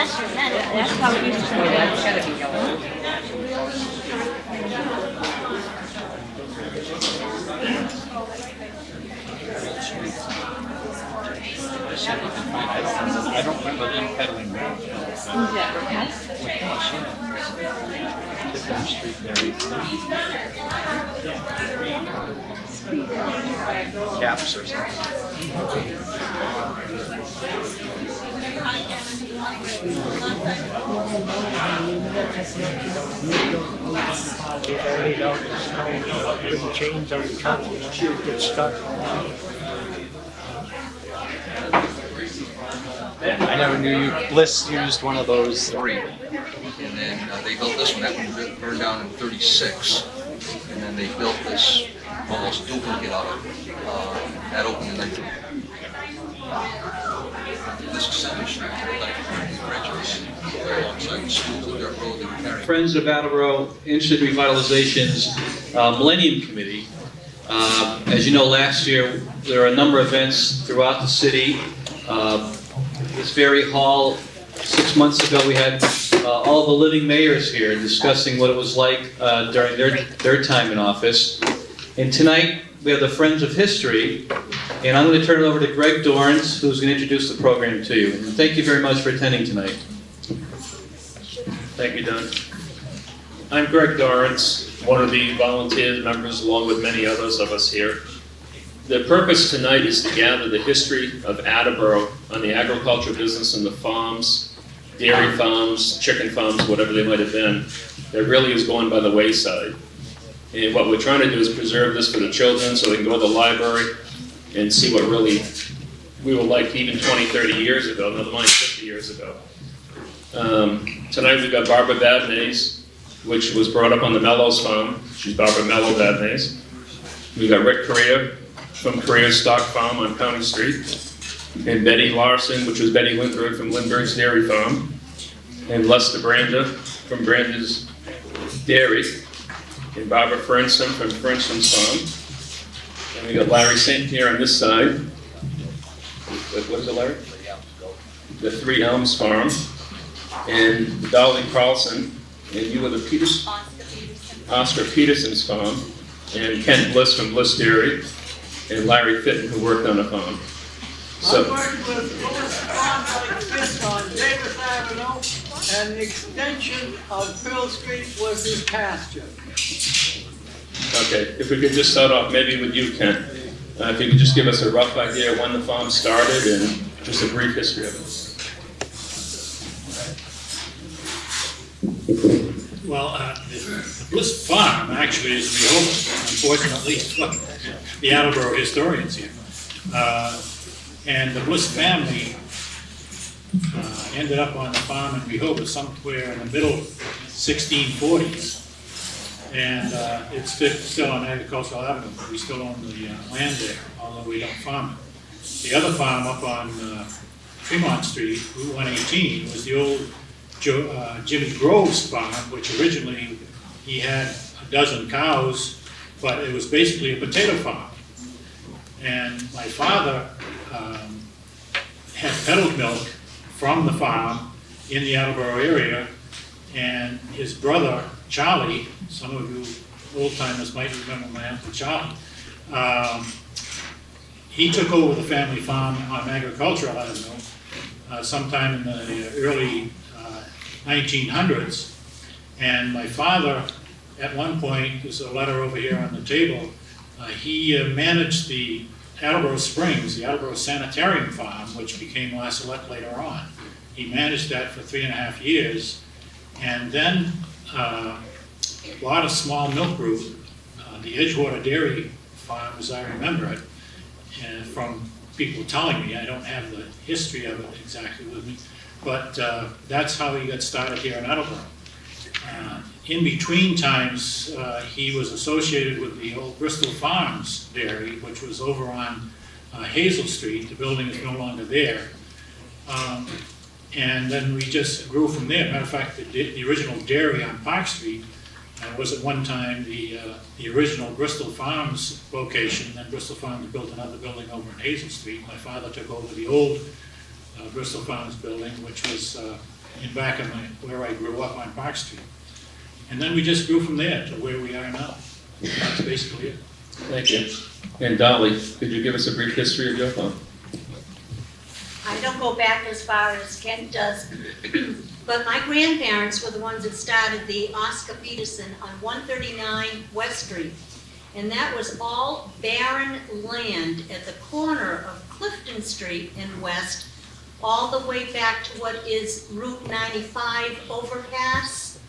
Leicester, that's how it used to be. That's gotta be yellow. I don't remember them peddling around. Different street caps or something. Chains on the top, get stuck. I never knew you. Bliss used one of those. 3, and then they built this one. That one burned down in 36, and then they built this almost duplicate of it. That opened in 19. This is Center Street, like bridges alongside the schools of their road they were carrying. Friends of Attleboro Interest Revitalization's Millennium Committee. As you know, last year there were a number of events throughout the city. This very hall, 6 months ago, we had all the living mayors here discussing what it was like during their time in office. And tonight, we have the Friends of History, and I'm going to turn it over to Greg Dorrance, who's going to introduce the program to you. And thank you very much for attending tonight. Thank you, Don. I'm Greg Dorrance, one of the volunteer members, along with many others of us here. The purpose tonight is to gather the history of Attleboro on the agriculture business and the farms, dairy farms, chicken farms, whatever they might have been, that really is going by the wayside. And what we're trying to do is preserve this for the children so they can go to the library and see what really we were like even 20, 30 years ago, never mind 50 years ago. Tonight we've got Barbara Badnays, which was brought up on the Mellows farm. She's Barbara Mello Badnays. We've got Rick Correa from Correa's Stock Farm on County Street. And Betty Larson, which was Betty Lindbergh from Lindbergh's Dairy Farm. And Leicester Brandon from Brandon's Dairy. And Barbara Frenson from Frenson's Farm. And we got Larry St. Pierre on this side. What is it, Larry? The Three Elms Farm. And Dolly Carlson. And you were the Peters? Oscar Peterson's farm. And Ken Bliss from Bliss Dairy. And Larry Fitton, who worked on the farm. So, I worked with Phillips farm like this on Davis Avenue, and the extension of Pearl Street was his pasture. okay, if we could just start off maybe with you, Ken. If you could just give us a rough idea of when the farm started and just a brief history of it. Well, the Bliss Farm actually is reopened, unfortunately, the Attleboro historians here. And the Bliss family ended up on the farm in Rehoboth somewhere in the middle 1640s. And it's still on Agricultural Avenue, but we still own the land there, although we don't farm it. The other farm up on Fremont Street, Route 118, was the old Jimmy Grove's farm, which originally he had a dozen cows, but it was basically a potato farm. And my father had peddled milk from the farm in the Attleboro area, and his brother, Charlie, some of you old-timers might remember my Uncle Charlie, he took over the family farm on Agricultural Avenue sometime in the early 1900s, and my father, at one point, there's a letter over here on the table, he managed the Attleboro Springs, the Attleboro Sanitarium Farm, which became La Salette later on. He managed that for 3.5 years, and then bought a small milk group, the Edgewater Dairy Farm, as I remember it, and from people telling me. I don't have the history of it exactly with me, but that's how he got started here in Attleboro. In between times, he was associated with the old Bristol Farms Dairy, which was over on Hazel Street. The building is no longer there. And then we just grew from there. Matter of fact, the original dairy on Park Street was at one time the original Bristol Farms location. Then Bristol Farms built another building over on Hazel Street. My father took over the old Bristol Farms building, which was in back of where I grew up on Park Street. And then we just grew from there to where we are now. That's basically it. Thank you. And Dolly, could you give us a brief history of your farm? I don't go back as far as Kent does, but my grandparents were the ones that started the Oscar Peterson on 139 West Street. And that was all barren land at the corner of Clifton Street and West, all the way back to what is Route 95 overpass,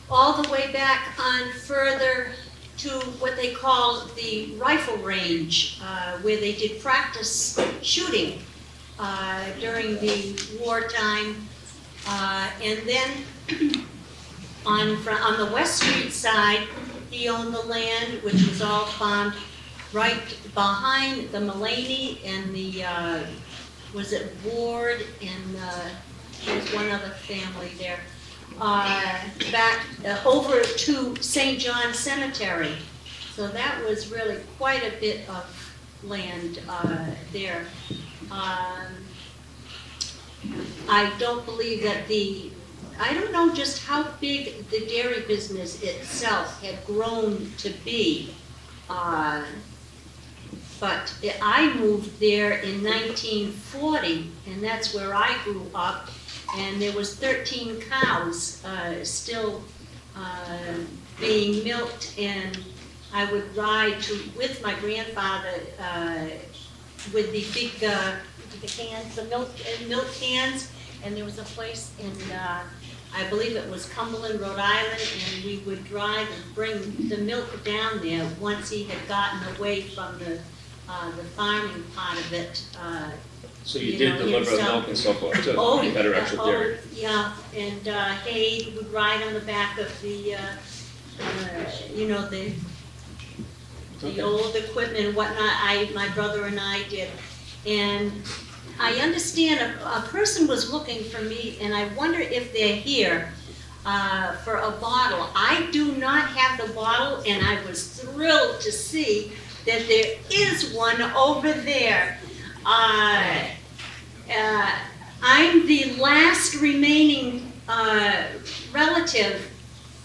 all the way back on further to what they call the rifle range, where they did practice shooting during the wartime. And then on the West Street side, he owned the land, which was all farmed right behind the Mulaney and the, was it Ward, and there's one other family there, back over to St. John Cemetery. So that was really quite a bit of land there. I don't believe that I don't know just how big the dairy business itself had grown to be. But I moved there in 1940, and that's where I grew up. And there was 13 cows still being milked, and I would ride with my grandfather with the big the cans, the milk cans, and there was a place in I believe it was Cumberland, Rhode Island, and we would drive and bring the milk down there once he had gotten away from the farming part of it. So you did deliver milk and so forth too? Oh, You had an actual dairy? yeah, and Hay would ride on the back of the, you know, the old equipment and whatnot. My brother and I did. And I understand a person was looking for me, and I wonder if they're here for a bottle. I do not have the bottle, and I was thrilled to see that there is one over there. I'm the last remaining relative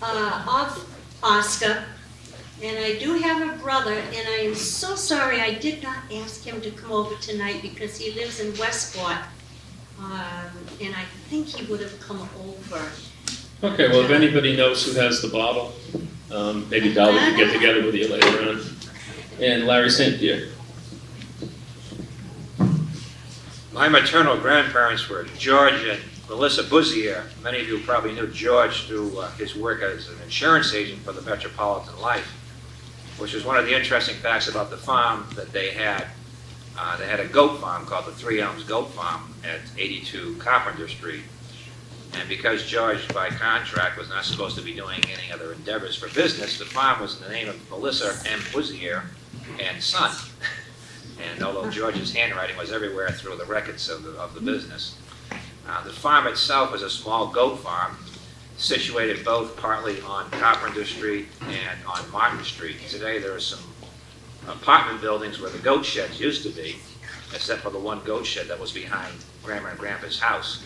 of Oscar, and I do have a brother, and I am so sorry I did not ask him to come over tonight because he lives in Westport, and I think he would have come over. Okay, well, if anybody knows who has the bottle, maybe Dolly could get together with you later on. And Larry St. Pierre. My maternal grandparents were George and Melissa Bouzier. Many of you probably knew George through his work as an insurance agent for the Metropolitan Life, which is one of the interesting facts about the farm that they had. They had a goat farm called the Three Elms Goat Farm at 82 Carpenter Street. And because George, by contract, was not supposed to be doing any other endeavors for business, the farm was in the name of Melissa M. Bouzier and Son. And although George's handwriting was everywhere through the records of the business. The farm itself was a small goat farm situated both partly on Carpenter Street and on Martin Street. Today there are some apartment buildings where the goat sheds used to be, except for the one goat shed that was behind Grandma and Grandpa's house,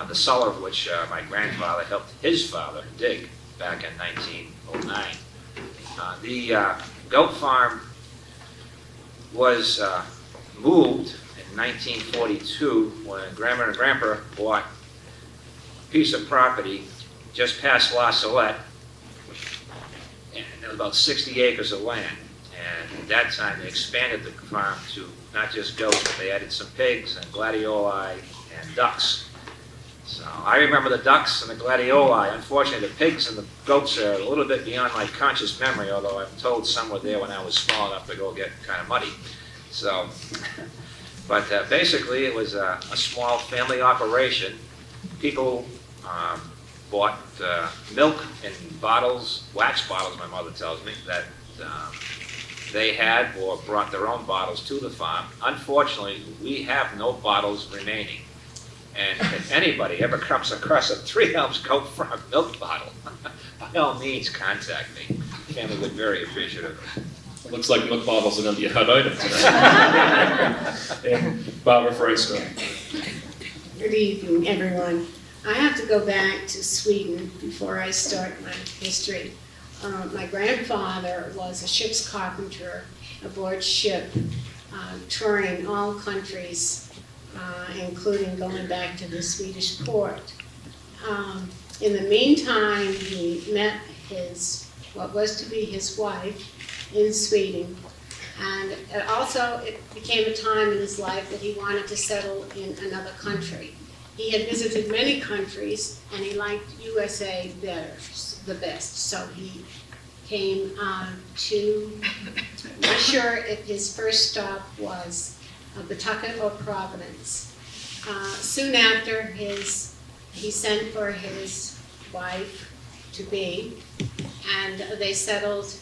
the cellar of which my grandfather helped his father dig back in 1909. The goat farm was moved in 1942 when Grandma and Grandpa bought a piece of property just past La Salette, and there was about 60 acres of land. And at that time they expanded the farm to not just goats, but they added some pigs and gladioli and ducks. So I remember the ducks and the gladioli. Unfortunately, the pigs and the goats are a little bit beyond my conscious memory, although I'm told some were there when I was small enough to go get kind of muddy. So, but basically it was a small family operation. People bought milk in bottles, wax bottles, my mother tells me, that they had or brought their own bottles to the farm. Unfortunately, we have no bottles remaining. And if anybody ever comes across a Three Elms Goat Farm milk bottle, by all means contact me. The family would be very appreciative. It looks like milk bottles are going to be a hot item tonight. And Barbara Freistone. Good evening, everyone. I have to go back to Sweden before I start my history. My grandfather was a ship's carpenter aboard ship, touring all countries, including going back to the Swedish port. In the meantime, he met what was to be his wife in Sweden. And also, it became a time in his life that he wanted to settle in another country. He had visited many countries, and he liked USA the best. So he came to, I'm not sure if his first stop was Pawtucket or Providence. Soon after, he sent for his wife-to-be, and they settled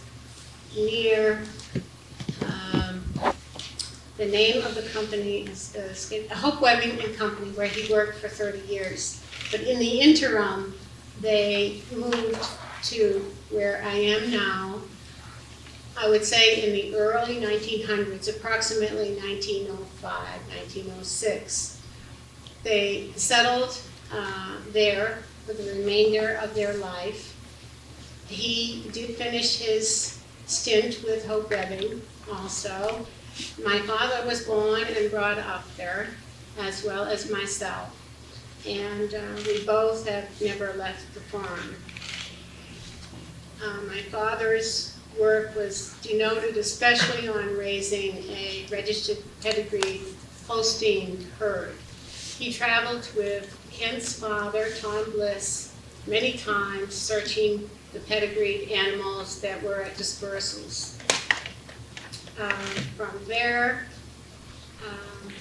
near, the name of the company is Hope Webbing and Company, where he worked for 30 years. But in the interim, they moved to where I am now, I would say in the early 1900s, approximately 1905, 1906. They settled there for the remainder of their life. He did finish his stint with Hope Webbing also. My father was born and brought up there, as well as myself. And we both have never left the farm. My father's work was denoted especially on raising a registered pedigreed Holstein herd. He traveled with Kent's father, Tom Bliss, many times searching the pedigreed animals that were at dispersals. From there,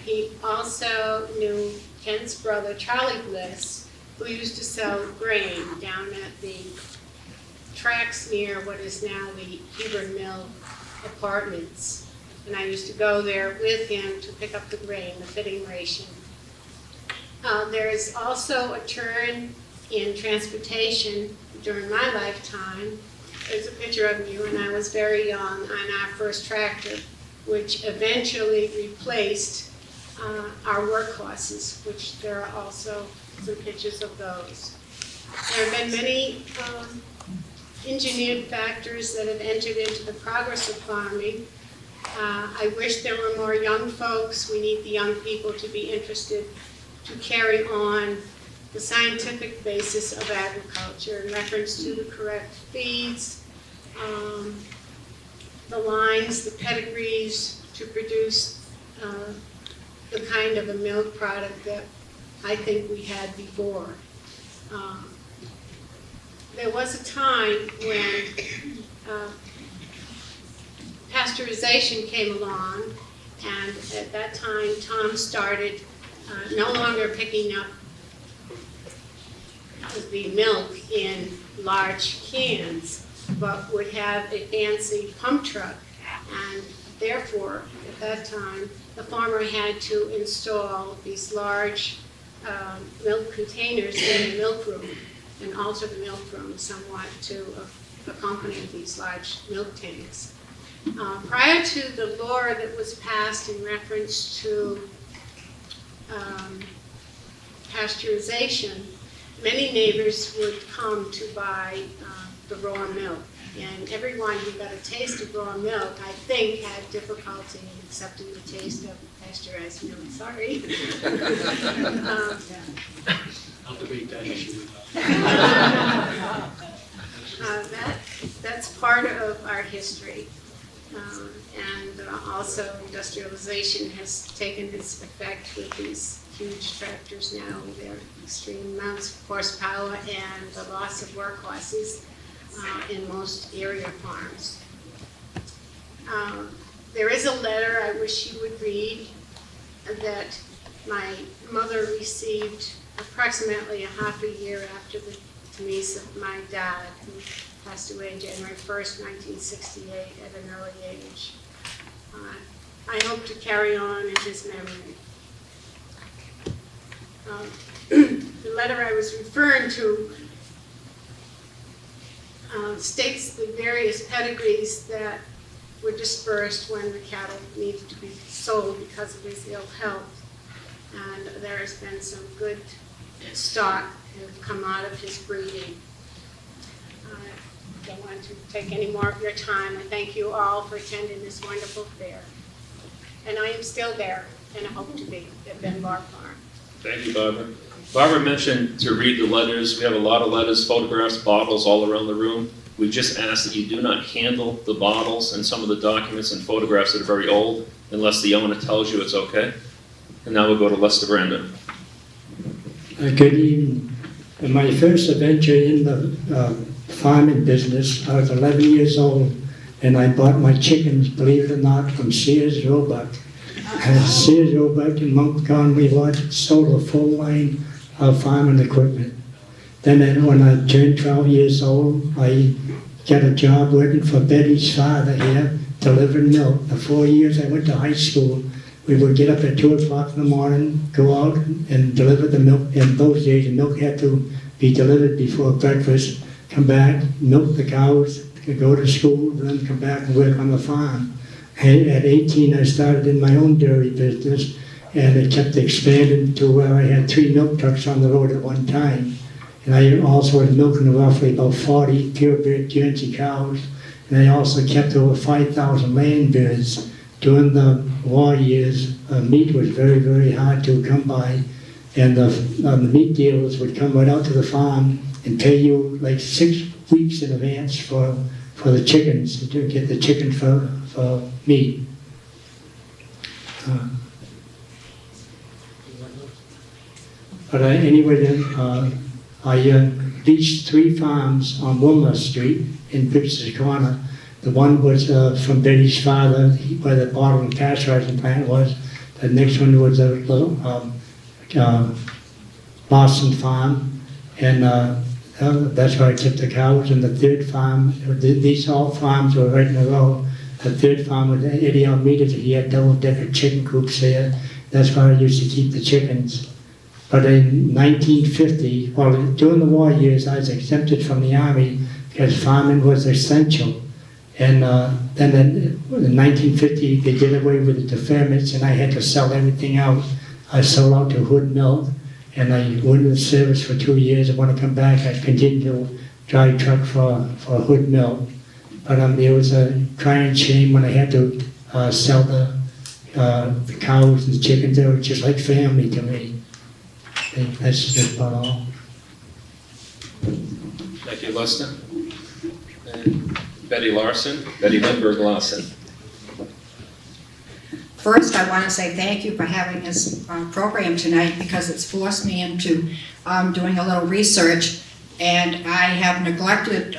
he also knew Kent's brother, Charlie Bliss, who used to sell grain down at the tracks near what is now the Hebron Mill Apartments. And I used to go there with him to pick up the grain, the fitting ration. There is also a turn in transportation during my lifetime. There's a picture of me when I was very young on our first tractor, which eventually replaced our work horses, which there are also some pictures of those. There have been many engineered factors that have entered into the progress of farming. I wish there were more young folks. We need the young people to be interested to carry on the scientific basis of agriculture in reference to the correct feeds, the lines, the pedigrees to produce the kind of a milk product that I think we had before. There was a time when pasteurization came along, and at that time Tom started no longer picking up the milk in large cans, but would have a fancy pump truck. And therefore, at that time, the farmer had to install these large milk containers in the milk room and alter the milk room somewhat to accompany these large milk tanks. Prior to the law that was passed in reference to pasteurization, many neighbors would come to buy the raw milk. And everyone who got a taste of raw milk, I think, had difficulty in accepting the taste of pasteurized milk. Sorry. I'll debate that issue with That's part of our history. And also industrialization has taken its effect with these huge tractors now, their extreme amounts of horsepower and the loss of work horses in most area farms. There is a letter I wish you would read that my mother received approximately a half a year after the demise of my dad, who passed away January 1st, 1968 at an early age. I hope to carry on in his memory. The letter I was referring to states the various pedigrees that were dispersed when the cattle needed to be sold because of his ill health. And there has been some good stock have come out of his breeding. I don't want to take any more of your time. I thank you all for attending this wonderful fair. And I am still there, and I hope to be at Benbar Farm. Thank you, Barbara. Barbara mentioned to read the letters. We have a lot of letters, photographs, bottles all around the room. We just ask that you do not handle the bottles and some of the documents and photographs that are very old unless the owner tells you it's okay. And now we'll go to Leicester Brandon. Good evening. My first adventure in the farming business, I was 11 years old, and I bought my chickens, believe it or not, from Sears Roebuck. Sears Roebuck in Montgomery, we sold a full line of farming equipment. Then when I turned 12 years old, I got a job working for Betty's father here, delivering milk. The 4 years I went to high school, we would get up at 2 o'clock in the morning, go out and deliver the milk. In those days, the milk had to be delivered before breakfast, come back, milk the cows, go to school, then come back and work on the farm. And at 18, I started in my own dairy business, and it kept expanding to where I had 3 milk trucks on the road at one time. And I also was milking roughly about 40 purebred Guernsey cows, and I also kept over 5,000 land birds. During the war years, meat was very, very hard to come by, and the meat dealers would come right out to the farm and pay you like 6 weeks in advance for the chickens, to get the chicken for meat. But anyway, then, I leased 3 farms on Wilmer Street in Brixton's Corner. The one was from Betty's father, where the bottling and pasteurizing plant was. The next one was a little Boston farm, and that's where I kept the cows. And the third farm, these all farms were right in a row. The third farm was Eddie Almeida. He had double-decker chicken coops there. That's where I used to keep the chickens. But in 1950, well, during the war years, I was exempted from the Army because farming was essential. And then in 1950, they did away with the deferments, and I had to sell everything out. I sold out to Hood Milk, and I went in service for 2 years. And when I come back, I continued to drive truck for Hood Milk. But it was a crying shame when I had to sell the cows and the chickens. They were just like family to me. And that's just about all. Thank you, Lester. And Betty Lindbergh Larson. First, I want to say thank you for having this program tonight, because it's forced me into doing a little research, and I have neglected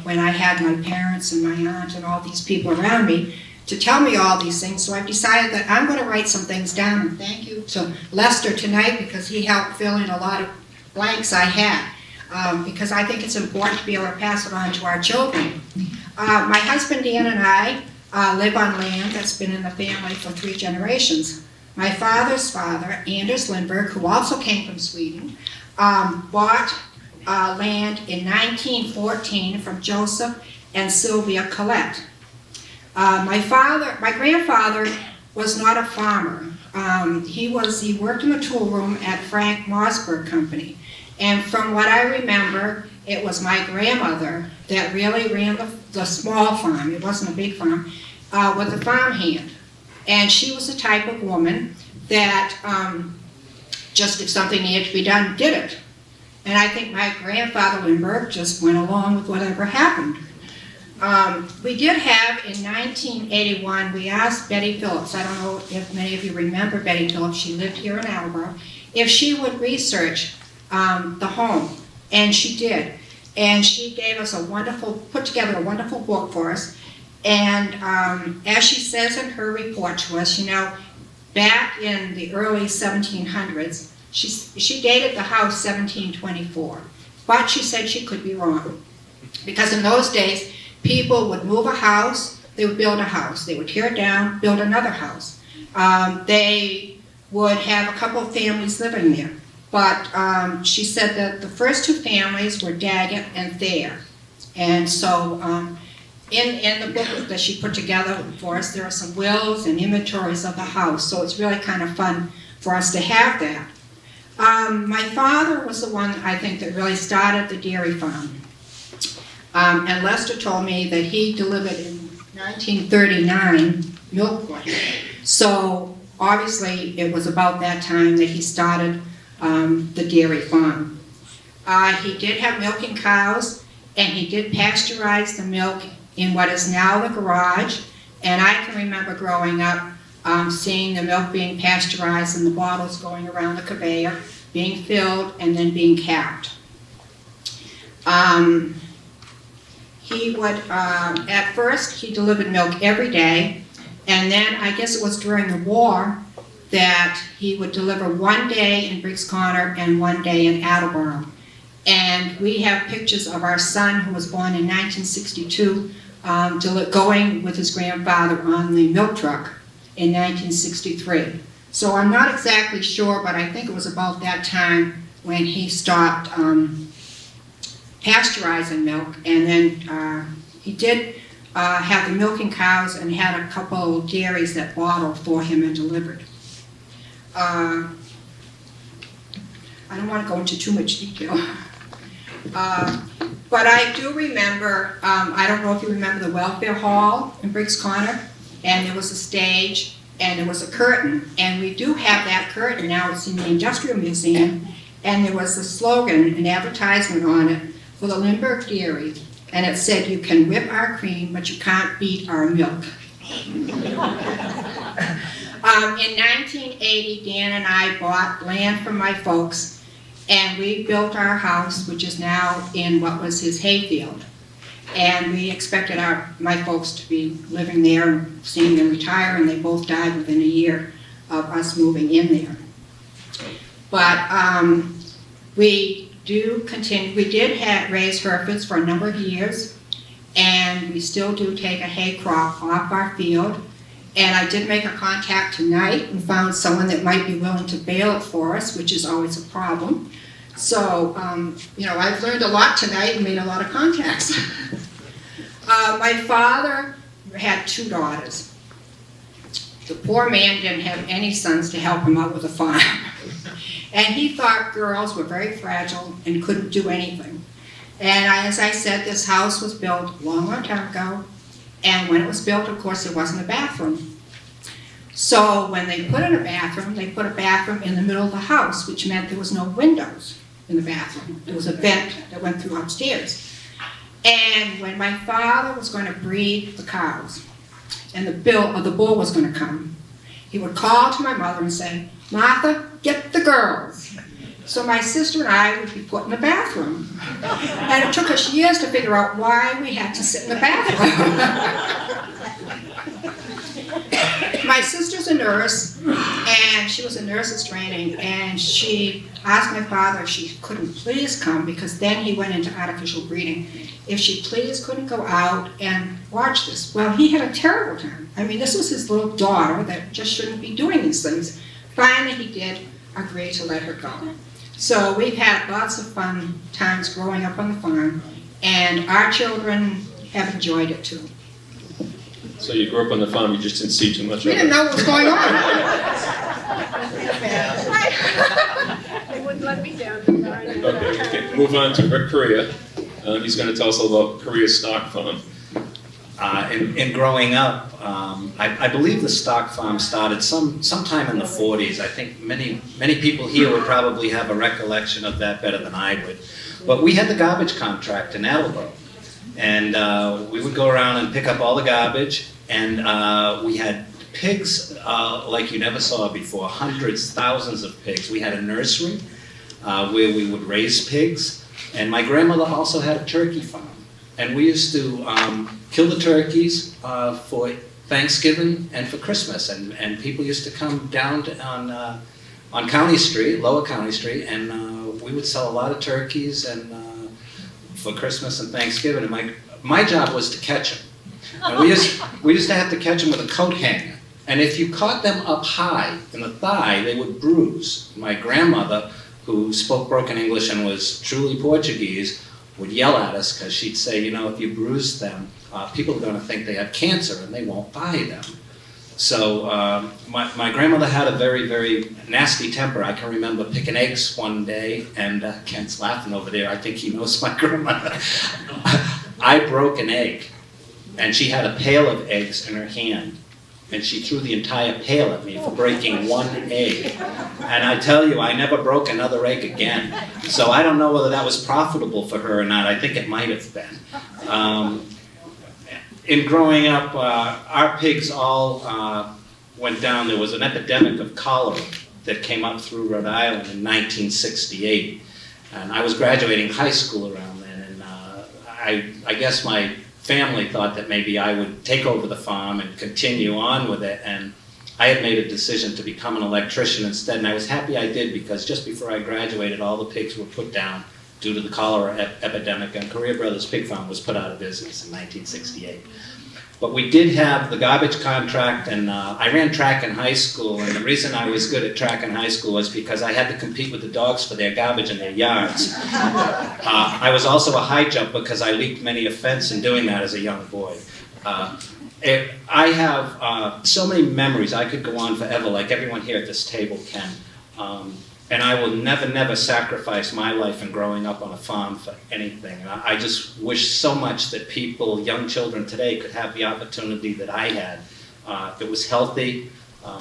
when I had my parents and my aunt and all these people around me to tell me all these things. So I've decided that I'm going to write some things down, and thank you to Lester tonight, because he helped fill in a lot of blanks I had, because I think it's important to be able to pass it on to our children. My husband Dan and I live on land that's been in the family for 3 generations. My father's father, Anders Lindbergh, who also came from Sweden, bought land in 1914 from Joseph and Sylvia Collette. My grandfather was not a farmer. He worked in the tool room at Frank Mossberg Company. And from what I remember, it was my grandmother that really ran the small farm. It wasn't a big farm, with a farmhand. And she was the type of woman that just if something needed to be done, did it. And I think my grandfather Lindbergh just went along with whatever happened. We did have, in 1981, we asked Betty Phillips, I don't know if many of you remember Betty Phillips, she lived here in Attleboro, if she would research the home. And she did. And she gave us put together a wonderful book for us. And as she says in her report to us, back in the early 1700s, she dated the house 1724. But she said she could be wrong. Because in those days, people would move a house, they would build a house. They would tear it down, build another house. They would have a couple of families living there. But she said that the first 2 families were Daggett and Thayer. And so in the book that she put together for us, there are some wills and inventories of the house. So it's really kind of fun for us to have that. My father was the one, I think, that really started the dairy farm. And Leicester told me that he delivered in 1939 milk point. So obviously it was about that time that he started the dairy farm. He did have milking cows, and he did pasteurize the milk in what is now the garage. And I can remember growing up seeing the milk being pasteurized and the bottles going around the conveyor, being filled and then being capped. He would, at first, he delivered milk every day, and then I guess it was during the war that he would deliver one day in Briggs Corner and one day in Attleboro. And we have pictures of our son, who was born in 1962, going with his grandfather on the milk truck in 1963. So I'm not exactly sure, but I think it was about that time when he stopped pasteurizing milk, and then he did have the milking cows and had a couple dairies that bottled for him and delivered. I don't want to go into too much detail. But I do remember, I don't know if you remember the welfare hall in Briggs Corner, and there was a stage and there was a curtain, and we do have that curtain now. It's in the Industrial Museum, and there was a slogan, an advertisement on it for the Lindbergh Dairy, and it said, "You can whip our cream, but you can't beat our milk." In 1980, Dan and I bought land from my folks, and we built our house, which is now in what was his hayfield. And we expected my folks to be living there and seeing them retire, and they both died within a year of us moving in there. But we do continue. We did raise Herefords for a number of years, and we still do take a hay crop off our field. And I did make a contact tonight and found someone that might be willing to bale it for us, which is always a problem. So, I've learned a lot tonight and made a lot of contacts. My father had 2 daughters. The poor man didn't have any sons to help him out with the farm. And he thought girls were very fragile and couldn't do anything. And as I said, this house was built a long, long time ago. And when it was built, of course, there wasn't a bathroom. So when they put in a bathroom, they put a bathroom in the middle of the house, which meant there was no windows in the bathroom. There was a vent that went through upstairs. And when my father was going to breed the cows, and the bull was going to come, he would call to my mother and say, "Martha, get the girls." So my sister and I would be put in the bathroom. And it took us years to figure out why we had to sit in the bathroom. My sister's a nurse, and she was a nurse's training, and she asked my father if she couldn't please come, because then he went into artificial breeding, if she please couldn't go out and watch this. Well, he had a terrible time. I mean, this was his little daughter that just shouldn't be doing these things. Finally, he did agree to let her go. So we've had lots of fun times growing up on the farm, and our children have enjoyed it too. So you grew up on the farm, you just didn't see too much of it? We didn't know what was going on. They wouldn't let me down the line. Okay, move on to Rick Correa. He's going to tell us all about Correa Stock Farm. In growing up, I believe the stock farm started sometime in the 40s. I think many people here would probably have a recollection of that better than I would. But we had the garbage contract in Attleboro. And we would go around and pick up all the garbage, and we had pigs like you never saw before, hundreds, thousands of pigs. We had a nursery where we would raise pigs, and my grandmother also had a turkey farm. And we used to kill the turkeys for Thanksgiving and for Christmas, and people used to come down on County Street, Lower County Street, and we would sell a lot of turkeys and for Christmas and Thanksgiving, and my job was to catch them. And we used to have to catch them with a coat hanger. And if you caught them up high in the thigh, they would bruise. My grandmother, who spoke broken English and was truly Portuguese, would yell at us because she'd say, if you bruise them, people are going to think they have cancer and they won't buy them. So my grandmother had a very, very nasty temper. I can remember picking eggs one day, and Kent's laughing over there. I think he knows my grandmother. I broke an egg, and she had a pail of eggs in her hand, and she threw the entire pail at me for breaking one egg. And I tell you, I never broke another egg again. So I don't know whether that was profitable for her or not. I think it might have been. In growing up, our pigs all went down. There was an epidemic of cholera that came up through Rhode Island in 1968. And I was graduating high school around then, and I guess my family thought that maybe I would take over the farm and continue on with it, and I had made a decision to become an electrician instead, and I was happy I did, because just before I graduated, all the pigs were put down due to the cholera epidemic, and Career Brothers Pig Farm was put out of business in 1968. But we did have the garbage contract, and I ran track in high school, and the reason I was good at track in high school was because I had to compete with the dogs for their garbage in their yards. I was also a high jump because I leaped many a fence in doing that as a young boy. I have so many memories. I could go on forever, like everyone here at this table can. And I will never, never sacrifice my life in growing up on a farm for anything. And I just wish so much that people, young children today, could have the opportunity that I had. It was healthy.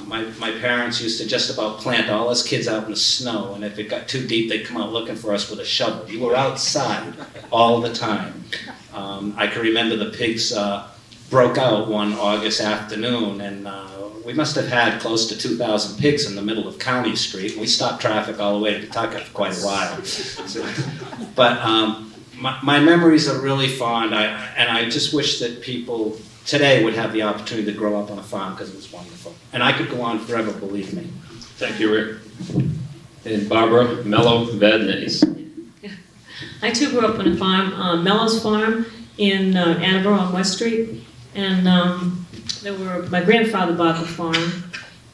My parents used to just about plant all us kids out in the snow, and if it got too deep, they'd come out looking for us with a shovel. You were outside all the time. I can remember the pigs broke out one August afternoon, and we must have had close to 2,000 pigs in the middle of County Street. We stopped traffic all the way to Pawtucket for quite a while. But my memories are really fond, and I just wish that people today would have the opportunity to grow up on a farm, because it was wonderful. And I could go on forever, believe me. Thank you, Rick. And Barbara Mello Vadnais. I too grew up on a farm, Mello's Farm in Attleboro on West Street, and my grandfather bought the farm,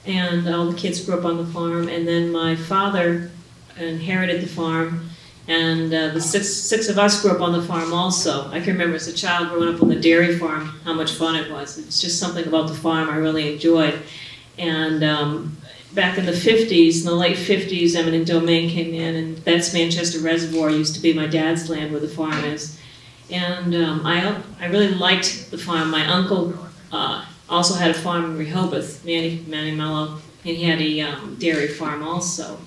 and all the kids grew up on the farm, and then my father inherited the farm, and the six of us grew up on the farm also. I can remember as a child growing up on the dairy farm how much fun it was. It's just something about the farm I really enjoyed. And back in the 50s, in the late 50s, eminent domain came in, and that's Manchester Reservoir used to be my dad's land where the farm is. And I really liked the farm. My uncle also had a farm in Rehoboth, Manny Mello, and he had a dairy farm also.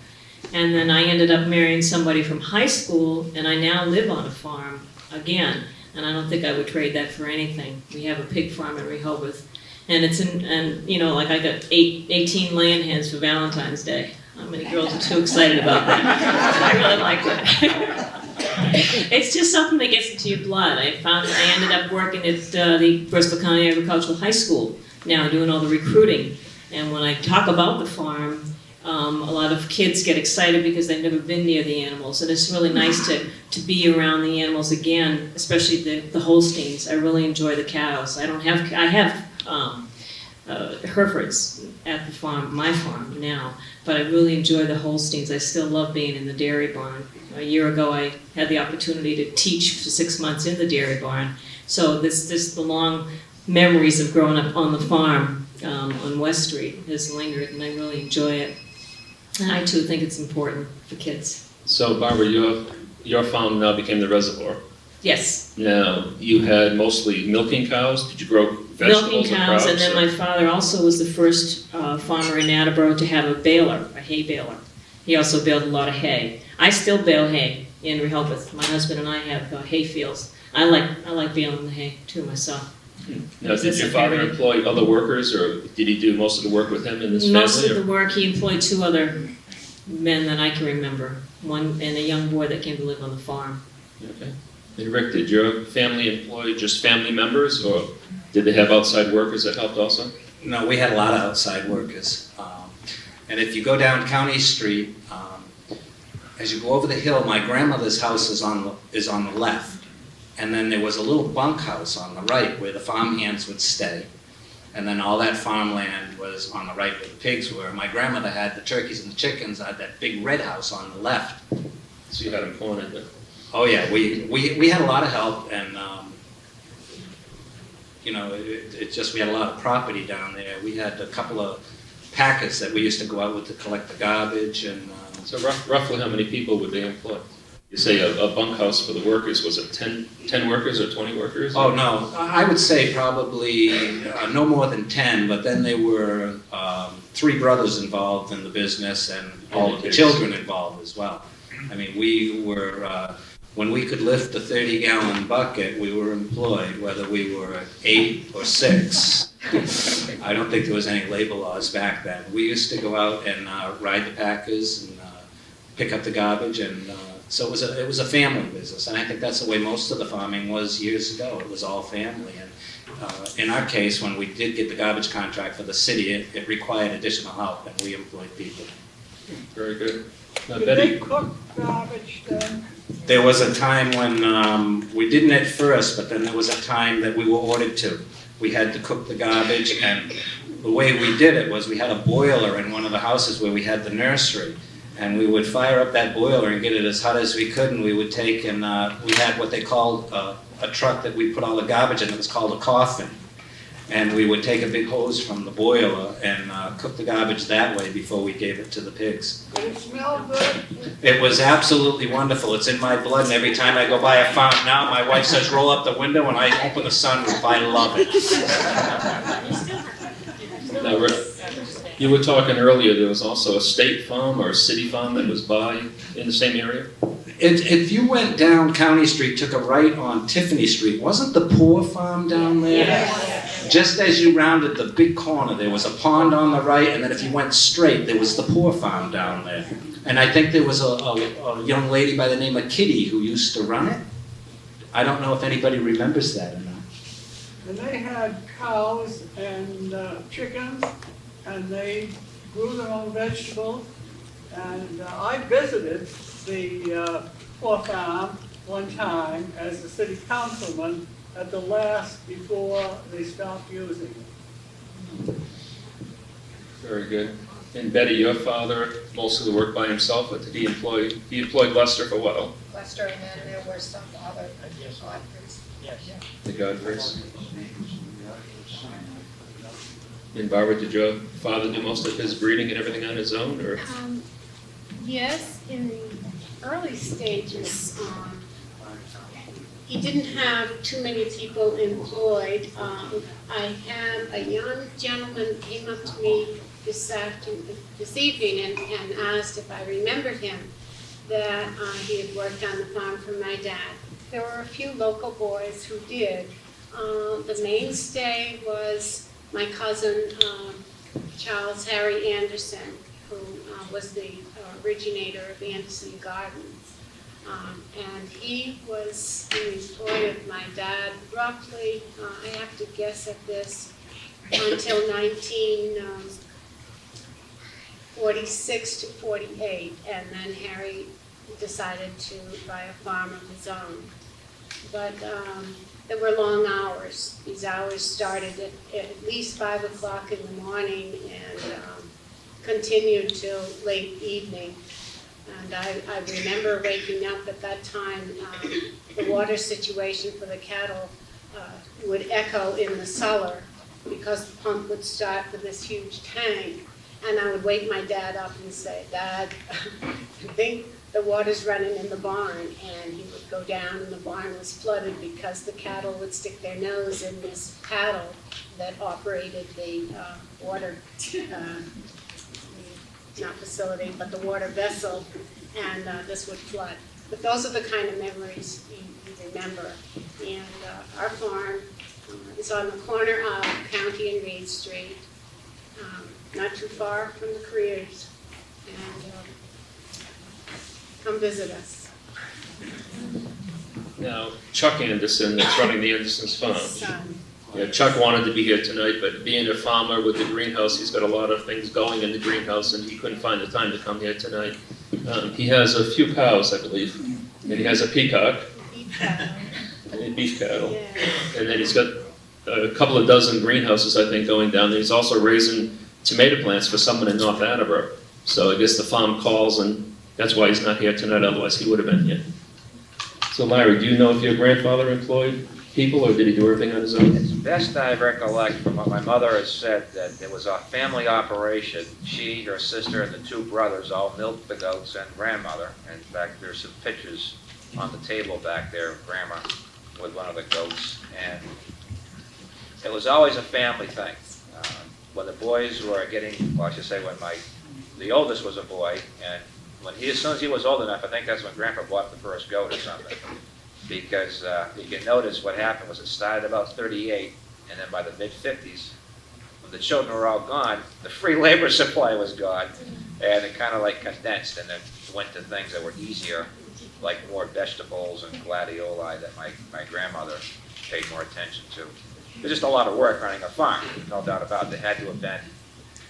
And then I ended up marrying somebody from high school, and I now live on a farm again. And I don't think I would trade that for anything. We have a pig farm in Rehoboth, and like I got 18 laying hens for Valentine's Day. How many girls are too excited about that? I really like that. It's just something that gets into your blood. I ended up working at the Bristol County Agricultural High School now, doing all the recruiting. And when I talk about the farm, a lot of kids get excited because they've never been near the animals, and it's really nice to be around the animals again, especially the Holsteins. I really enjoy the cows. I have Herefords at the farm, my farm now, but I really enjoy the Holsteins. I still love being in the dairy barn. A year ago, I had the opportunity to teach for 6 months in the dairy barn. So the long memories of growing up on the farm on West Street has lingered, and I really enjoy it. And I too think it's important for kids. So Barbara, your farm now became the reservoir. Yes. Now, you had mostly milking cows. Did you grow vegetables? Milking cows, and then my father also was the first farmer in Attleboro to have a hay baler. He also baled a lot of hay. I still bale hay in Rehoboth. My husband and I have hay fields. I like baling the hay too myself. Now, did your father employ other workers, or did he do most of the work with him and his family? Most of the work, he employed 2 other men that I can remember. One and a young boy that came to live on the farm. Okay. And Rick, did your family employ just family members, or did they have outside workers that helped also? No, we had a lot of outside workers. And if you go down County Street, as you go over the hill, my grandmother's house is on the left. And then there was a little bunkhouse on the right where the farmhands would stay. And then all that farmland was on the right where the pigs were. My grandmother had the turkeys and the chickens at that big red house on the left. So you had them cornered there? Oh yeah, we had a lot of help, and know, it just, we had a lot of property down there. We had a couple of packers that we used to go out with to collect the garbage and. So roughly how many people would they employ? You say a bunkhouse for the workers, was it 10 workers or 20 workers? Oh, no, I would say probably no more than 10, but then there were 3 brothers involved in the business and all of the children involved as well. I mean, we were, when we could lift a 30-gallon bucket, we were employed, whether we were 8 or 6. I don't think there was any labor laws back then. We used to go out and ride the packers and pick up the garbage, and so it was a family business, and I think that's the way most of the farming was years ago. It was all family, and in our case, when we did get the garbage contract for the city, it required additional help, and we employed people. Very good. Now, Did Betty, they cook garbage then? There was a time when we didn't at first, but then there was a time that we were ordered to. We had to cook the garbage, and the way we did it was we had a boiler in one of the houses where we had the nursery. And we would fire up that boiler and get it as hot as we could, and we would take and we had what they called a truck that we put all the garbage in. It was called a coffin. And we would take a big hose from the boiler and cook the garbage that way before we gave it to the pigs. Did it smell good? It was absolutely wonderful. It's in my blood, and every time I go by a farm now, my wife says, roll up the window, and I open the sunroof. I love it. now, you were talking earlier, there was also a state farm or a city farm that was by in the same area? If you went down County Street, took a right on Tiffany Street, wasn't the Poor Farm down there? Yes. Just as you rounded the big corner, there was a pond on the right, and then if you went straight, there was the Poor Farm down there. And I think there was a young lady by the name of Kitty who used to run it. I don't know if anybody remembers that or not. And they had cows and chickens, and they grew their own vegetables. And I visited the poor farm one time as a city councilman at the last before they stopped using it. Very good. And Betty, your father, most of the work by himself, but did he employed Leicester for a while? Leicester, and then there were some other Godfreys. The Godfreys. And Barbara, did your father do most of his breeding and everything on his own, or? Yes, in the early stages, he didn't have too many people employed. I had a young gentleman came up to me this evening and asked if I remembered him, that he had worked on the farm for my dad. There were a few local boys who did. The mainstay was my cousin, Charles Harry Anderson, who was the originator of Anderson Gardens. And he was in the employ of my dad roughly, I have to guess at this, until 1946 to 48, and then Harry decided to buy a farm of his own. But there were long hours. These hours started at least 5 o'clock in the morning and continued till late evening. And I remember waking up at that time. The water situation for the cattle would echo in the cellar because the pump would start with this huge tank. And I would wake my dad up and say, Dad, I think the water's running in the barn. And he would go down and the barn was flooded because the cattle would stick their nose in this paddle that operated the water, not facility, but the water vessel, and this would flood. But those are the kind of memories you remember. And our farm is on the corner of County and Reed Street, not too far from the careers. And come visit us. Now, Chuck Anderson, that's running the Anderson's farm. Son. Yeah, Chuck wanted to be here tonight, but being a farmer with the greenhouse, he's got a lot of things going in the greenhouse, and he couldn't find the time to come here tonight. He has a few cows, I believe, and he has a peacock, and beef cattle, Yeah. and then he's got a couple of dozen greenhouses, I think, going down there. He's also raising tomato plants for someone in North Attleboro. So I guess the farm calls, and that's why he's not here tonight, otherwise he would have been here. So Larry, do you know if your grandfather employed people, or did he do everything on his own? As best I recollect from what my mother has said, that it was a family operation. She, her sister, and the two brothers all milked the goats, and grandmother. In fact, there's some pictures on the table back there of Grandma with one of the goats. And it was always a family thing. When the boys were getting, well, I should say when the oldest was a boy, and as soon as he was old enough, I think that's when Grandpa bought the first goat or something. Because you can notice what happened was it started about 38, and then by the mid-50s, when the children were all gone, the free labor supply was gone, and it kind of like condensed, and then went to things that were easier, like more vegetables and gladioli that my grandmother paid more attention to. It was just a lot of work running a farm, no doubt about it. There had to have been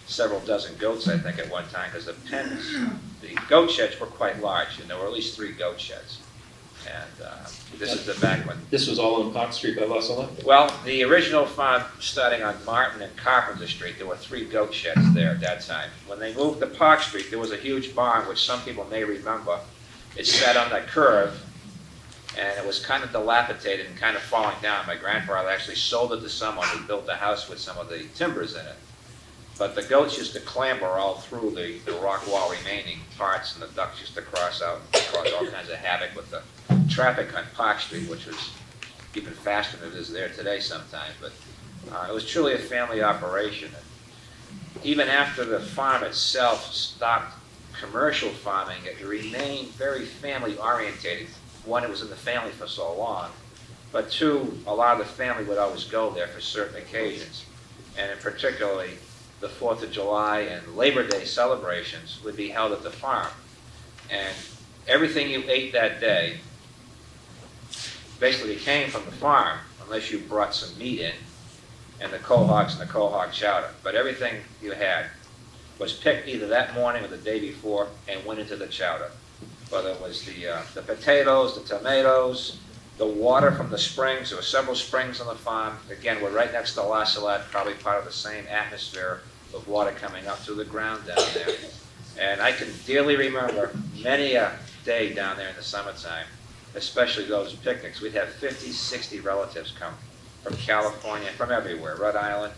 several dozen goats, I think, at one time, because the pens, the goat sheds were quite large, and there were at least 3 goat sheds. And this is the back one. This was all on Park Street by Wasilla? Well, the original farm starting on Martin and Carpenter Street, there were 3 goat sheds there at that time. When they moved to Park Street, there was a huge barn, which some people may remember. It sat on that curve, and it was kind of dilapidated and kind of falling down. My grandfather actually sold it to someone who built a house with some of the timbers in it. But the goats used to clamber all through the rock wall remaining parts, and the ducks used to cross out and cause all kinds of havoc with the traffic on Park Street, which was even faster than it is there today sometimes. But it was truly a family operation. And even after the farm itself stopped commercial farming, it remained very family orientated. One, it was in the family for so long, but 2, a lot of the family would always go there for certain occasions, and in particularly the 4th of July and Labor Day celebrations would be held at the farm. And everything you ate that day basically came from the farm, unless you brought some meat in, and the quahogs and the quahog chowder. But everything you had was picked either that morning or the day before and went into the chowder. Whether it was the potatoes, the tomatoes, the water from the springs. There were several springs on the farm. Again, we're right next to La Salette, probably part of the same atmosphere of water coming up through the ground down there. And I can dearly remember many a day down there in the summertime, especially those picnics. We'd have 50, 60 relatives come from California, from everywhere, Rhode Island.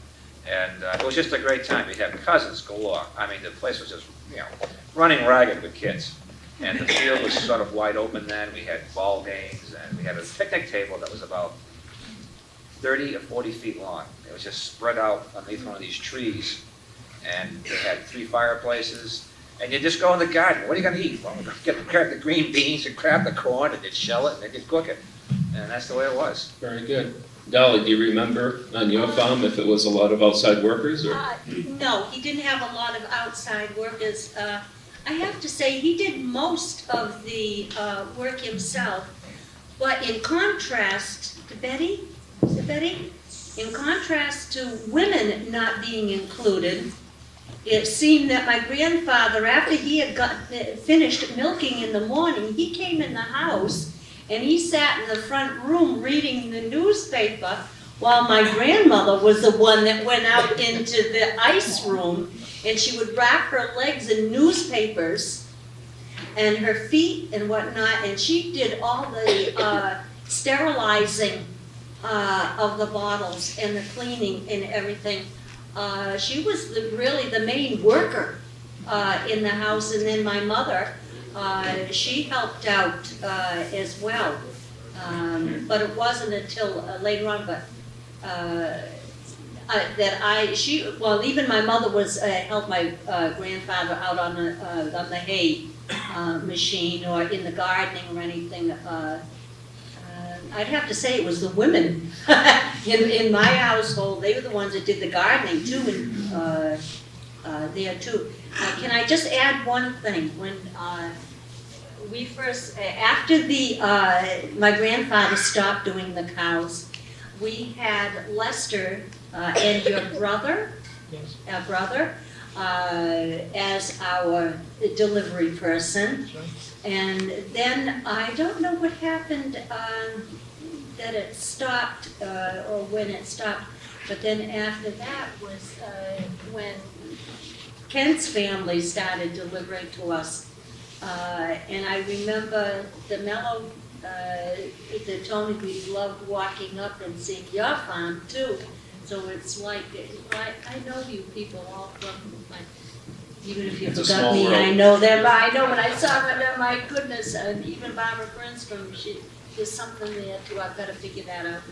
And it was just a great time. We'd have cousins galore. I mean, the place was just, running ragged with kids. And the field was sort of wide open then. We had ball games, and we had a picnic table that was about 30 or 40 feet long. It was just spread out underneath one of these trees. And they had 3 fireplaces. And you just go in the garden. What are you going to eat? Well, grab the green beans and grab the corn, and they'd shell it, and they could cook it. And that's the way it was. Very good. Dolly, do you remember on your farm if it was a lot of outside workers? Or? No, he didn't have a lot of outside workers. I have to say he did most of the work himself. But in contrast to Betty, is it Betty? In contrast to women not being included, it seemed that my grandfather, after he had finished milking in the morning, he came in the house and he sat in the front room reading the newspaper while my grandmother was the one that went out into the ice room, and she would wrap her legs in newspapers and her feet and whatnot, and she did all the sterilizing of the bottles and the cleaning and everything. She was really the main worker in the house, and then my mother, she helped out as well. But it wasn't until later on, but even my mother was helped my grandfather out on the hay machine or in the gardening or anything. I'd have to say it was the women in my household. They were the ones that did the gardening too, and there too. Can I just add one thing? When we first, after my grandfather stopped doing the cows, we had Leicester and your brother, our brother, as our delivery person. And then I don't know what happened that it stopped or when it stopped, but then after that was when Kent's family started delivering to us. And I remember the Mello that told me we loved walking up and seeing your farm too. So it's like, I know you people all from, like, even if you It's a forgot small me, world. I know them. I know when I saw them, my goodness, and even Barbara Brinstrom, there's something there too. I've got to figure that out.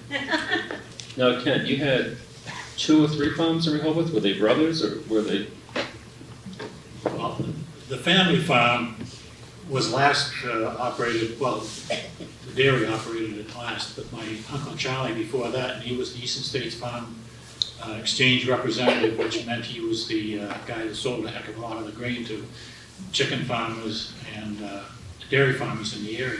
Now, Kent, you had 2 or 3 farms in Rehoboth. Were they brothers or were they? Well, the family farm was last operated, well, the dairy operated it last, but my Uncle Charlie before that, and he was the Eastern States Farm Exchange representative, which meant he was the guy that sold a heck of a lot of the grain to chicken farmers and dairy farmers in the area.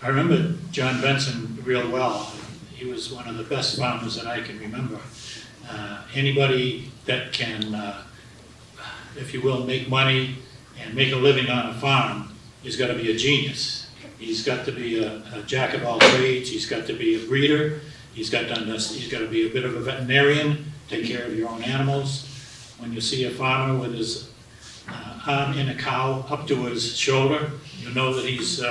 I remember John Benson real well. He was one of the best farmers that I can remember. Anybody that can, if you will, make money and make a living on a farm, he's got to be a genius. He's got to be a jack of all trades. He's got to be a breeder. He's got to be a bit of a veterinarian, take care of your own animals. When you see a farmer with his arm in a cow up to his shoulder, you know that he's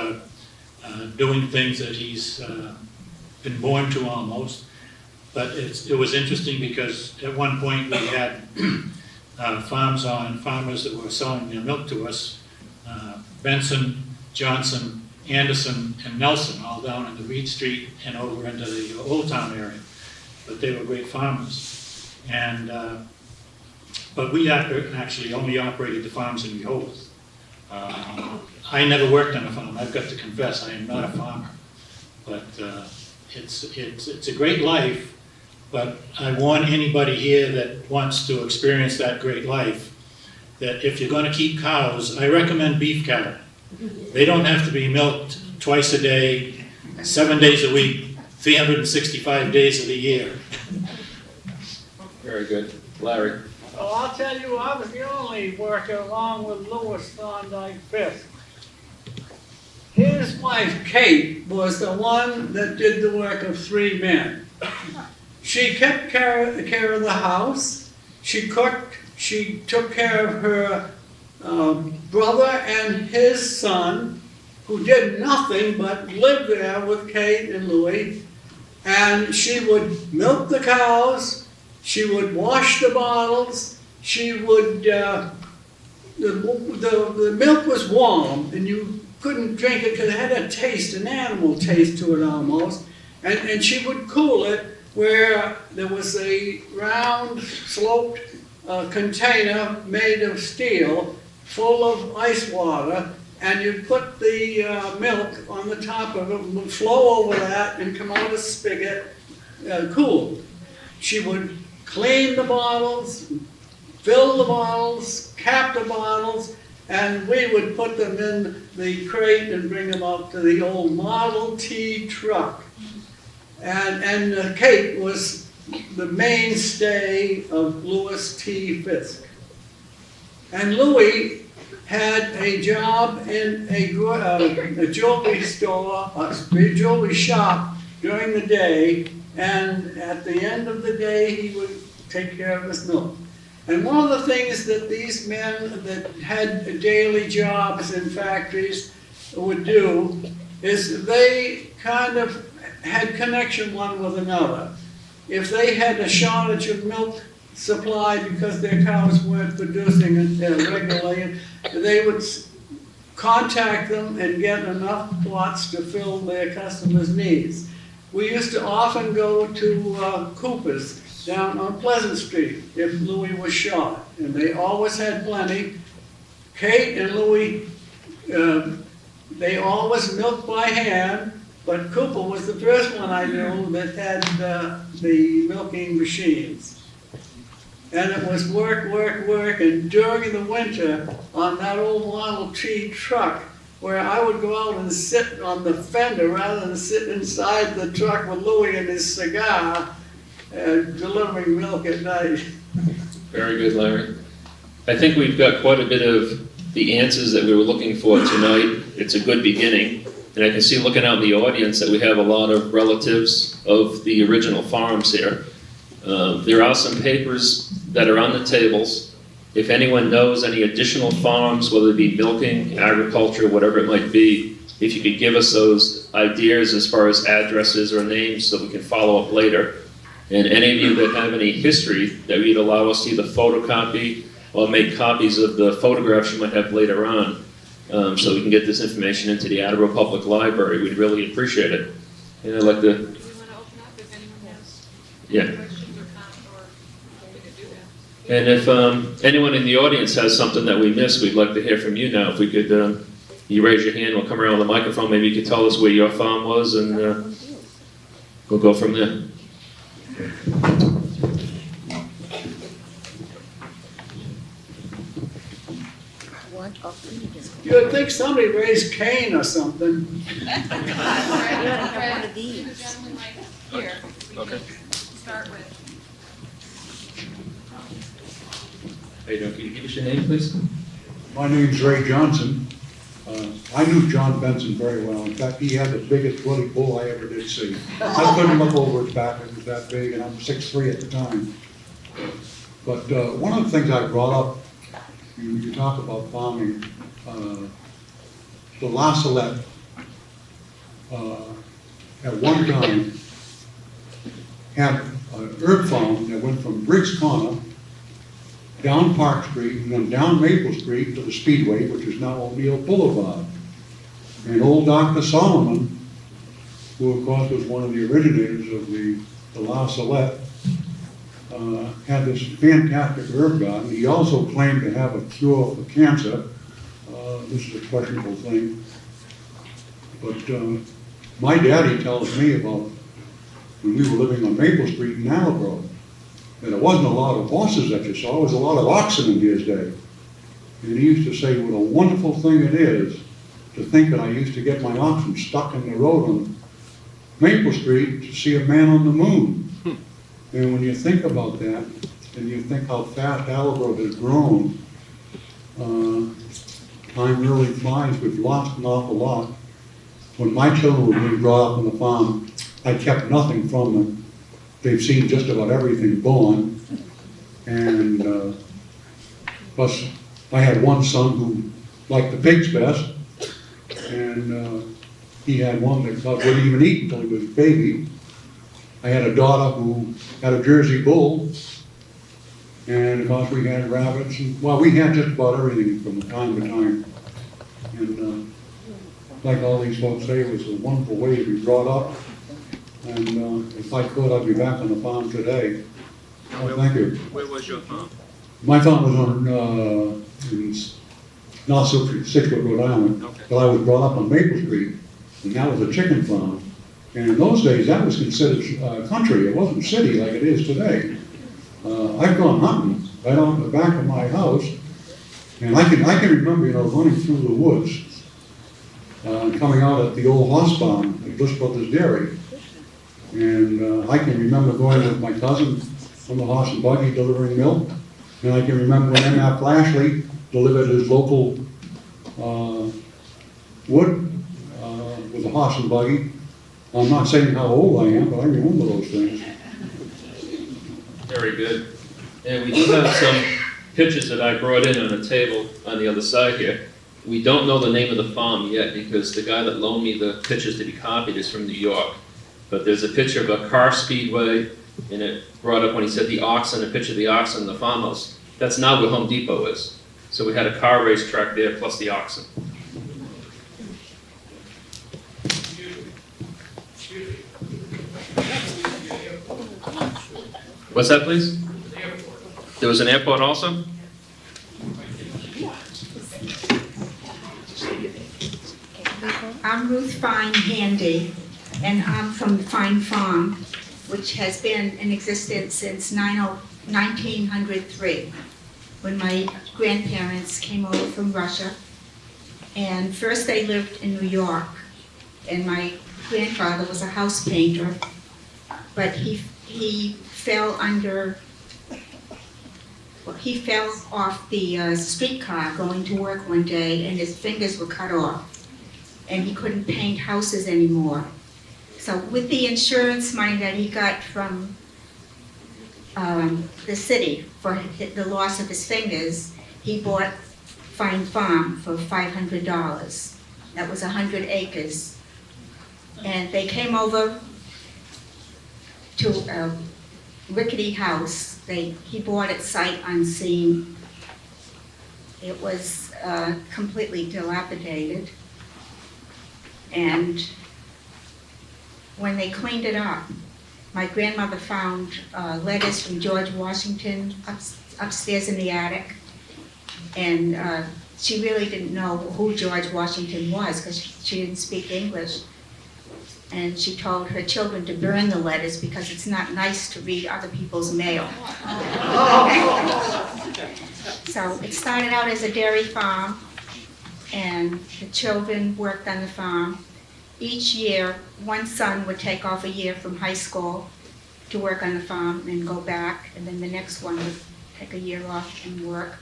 doing things that he's been born to almost. But it was interesting because at one point we had farmers that were selling their milk to us, Benson, Johnson, Anderson, and Nelson, all down in the Reed Street and over into the Old Town area. But they were great farmers. And but we actually only operated the farms in Rehoboth. I never worked on a farm. I've got to confess, I am not a farmer. But it's a great life. But I warn anybody here that wants to experience that great life that if you're going to keep cows, I recommend beef cattle. They don't have to be milked twice a day, 7 days a week, 365 days of the year. Very good. Larry? Well, I'll tell you, I was the only worker along with Louis Thorndike Fisk. His wife, Kate, was the one that did the work of 3 men. She kept care of the house, she cooked, she took care of her brother and his son, who did nothing but live there with Kate and Louis, and she would milk the cows, she would wash the bottles, she would, the milk was warm, and you couldn't drink it because it had a taste, an animal taste to it almost, and she would cool it where there was a round, sloped container made of steel full of ice water, and you'd put the milk on the top of it, and would flow over that and come out a spigot, cooled. She would clean the bottles, fill the bottles, cap the bottles, and we would put them in the crate and bring them up to the old Model T truck. And Kate was the mainstay of Louis T. Fisk. And Louis had a job in a jewelry store, a jewelry shop during the day, and at the end of the day he would take care of his milk. And one of the things that these men that had daily jobs in factories would do is they kind of had connection one with another. If they had a shortage of milk supply because their cows weren't producing it regularly, they would contact them and get enough lots to fill their customers' needs. We used to often go to Cooper's down on Pleasant Street if Louis was short, and they always had plenty. Kate and Louis, they always milked by hand, but Cooper was the first one I knew that had the milking machines. And it was work, work, work, and during the winter on that old Model T truck, where I would go out and sit on the fender rather than sit inside the truck with Louis and his cigar, delivering milk at night. Very good, Larry. I think we've got quite a bit of the answers that we were looking for tonight. It's a good beginning. And I can see looking out in the audience that we have a lot of relatives of the original farms here. There are some papers that are on the tables. If anyone knows any additional farms, whether it be milking, agriculture, whatever it might be, if you could give us those ideas as far as addresses or names so we can follow up later. And any of you that have any history that you'd allow us to either photocopy or make copies of the photographs you might have later on, so we can get this information into the Attleboro Public Library, we'd really appreciate it. And I'd like to... Do you want to open up if anyone has Yeah. questions or comments, or we could do that? And if anyone in the audience has something that we missed, we'd like to hear from you now. If we could, you raise your hand, we'll come around with the microphone, maybe you could tell us where your farm was, and we'll go from there. You would think somebody raised Cain or something. Okay. Start with. How you doing? Can you give us your name, please? My name's Ray Johnson. I knew John Benson very well. In fact, he had the biggest bloody bull I ever did see. I couldn't look over his back, it was that big, and I'm 6'3" at the time. But one of the things I brought up, you talk about farming, the La Salette, at one time, had an herb farm that went from Briggs Corner down Park Street, and then down Maple Street to the Speedway, which is now O'Neill Boulevard. And old Dr. Solomon, who of course was one of the originators of the La Salette, had this fantastic herb garden. He also claimed to have a cure for cancer. This is a questionable thing. But my daddy tells me about when we were living on Maple Street in Attleboro, that it wasn't a lot of horses that you saw, it was a lot of oxen in his day. And he used to say what a wonderful thing it is to think that I used to get my oxen stuck in the road on Maple Street to see a man on the moon. And when you think about that, and you think how fast Attleboro has grown, time really flies. We've lost an awful lot. When my children were being brought up on the farm, I kept nothing from them. They've seen just about everything born. And plus, I had one son who liked the pigs best, and he had one that wouldn't even eat until he was a baby. I had a daughter who had a Jersey bull, and of course we had rabbits, and well, we had just about everything from time to time. And like all these folks say, it was a wonderful way to be brought up. And if I could, I'd be back on the farm today. Oh, thank you. Where was your farm? My farm was on in North Situate, Rhode Island, but I was brought up on Maple Street, and that was a chicken farm. And in those days, that was considered country. It wasn't city like it is today. I've gone hunting right out in the back of my house, and I can remember, running through the woods, coming out at the old horse barn at Bush Brothers Dairy. And I can remember going with my cousin on the horse and buggy delivering milk. And I can remember when M.R. Flashley delivered his local wood with a horse and buggy. I'm not saying how old I am, but I remember those things. Very good. And we do have some pictures that I brought in on a table on the other side here. We don't know the name of the farm yet because the guy that loaned me the pictures to be copied is from New York. But there's a picture of a car speedway, and it brought up when he said the oxen, a picture of the oxen in the farmhouse. That's now where Home Depot is. So we had a car racetrack there plus the oxen. What's that, please? There was an airport also? I'm Ruth Fine Handy, and I'm from Fine Farm, which has been in existence since 1903, when my grandparents came over from Russia. And first they lived in New York, and my grandfather was a house painter, but he fell off the streetcar going to work one day, and his fingers were cut off, and he couldn't paint houses anymore. So with the insurance money that he got from the city for the loss of his fingers, he bought Fine Farm for $500. that was 100 acres. And they came over to a rickety house. He bought it sight unseen. It was completely dilapidated. And when they cleaned it up, my grandmother found letters from George Washington upstairs in the attic. And she really didn't know who George Washington was because she didn't speak English. And she told her children to burn the letters because it's not nice to read other people's mail. So it started out as a dairy farm, and the children worked on the farm. Each year, one son would take off a year from high school to work on the farm and go back, and then the next one would take a year off and work.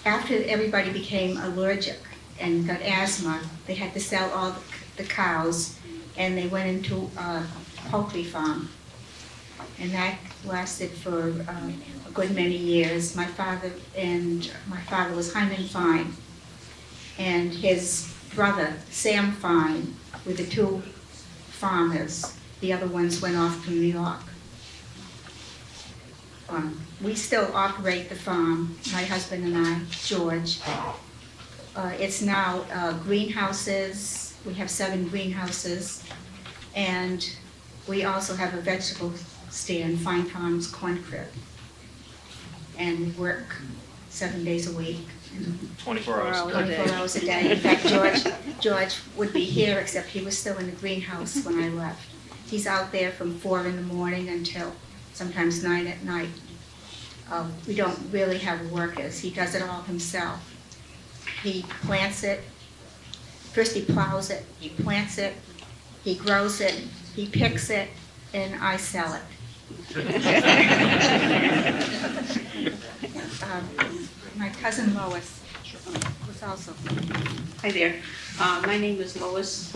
After everybody became allergic and got asthma, they had to sell all the cows, and they went into a poultry farm. And that lasted for a good many years. My father was Hyman Fine, and his brother, Sam Fine, were the two farmers. The other ones went off to New York. We still operate the farm, my husband and I, George. It's now greenhouses. We have 7 greenhouses. And we also have a vegetable stand, Fine Farms Corn Crib. And we work 7 days a week. 24 hours a day. 24 hours a day. In fact, George would be here, except he was still in the greenhouse when I left. He's out there from 4 in the morning until sometimes 9 at night. We don't really have workers. He does it all himself. He plants it. First he plows it, he plants it, he grows it, he picks it, and I sell it. My cousin Lois was also. Hi there. My name is Lois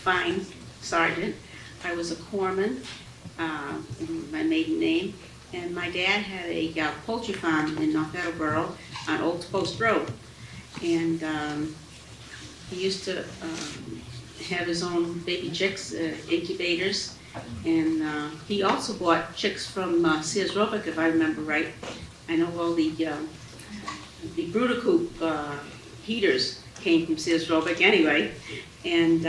Fine Sargent. I was a corpsman, my maiden name, and my dad had a poultry farm in North Attleboro on Old Post Road. And he used to have his own baby chicks, incubators, and he also bought chicks from Sears Roebuck, if I remember right. I know all the brooder coop heaters came from Sears Roebuck anyway. And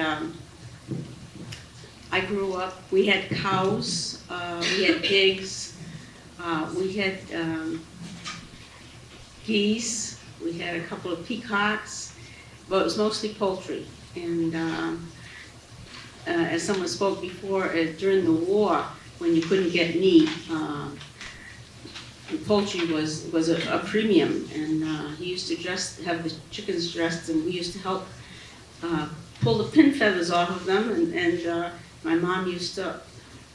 I grew up, we had cows, we had pigs, we had geese, we had a couple of peacocks, but it was mostly poultry. And as someone spoke before, during the war, when you couldn't get meat, poultry was a premium. And he used to have the chickens dressed, and we used to help pull the pin feathers off of them. And my mom used to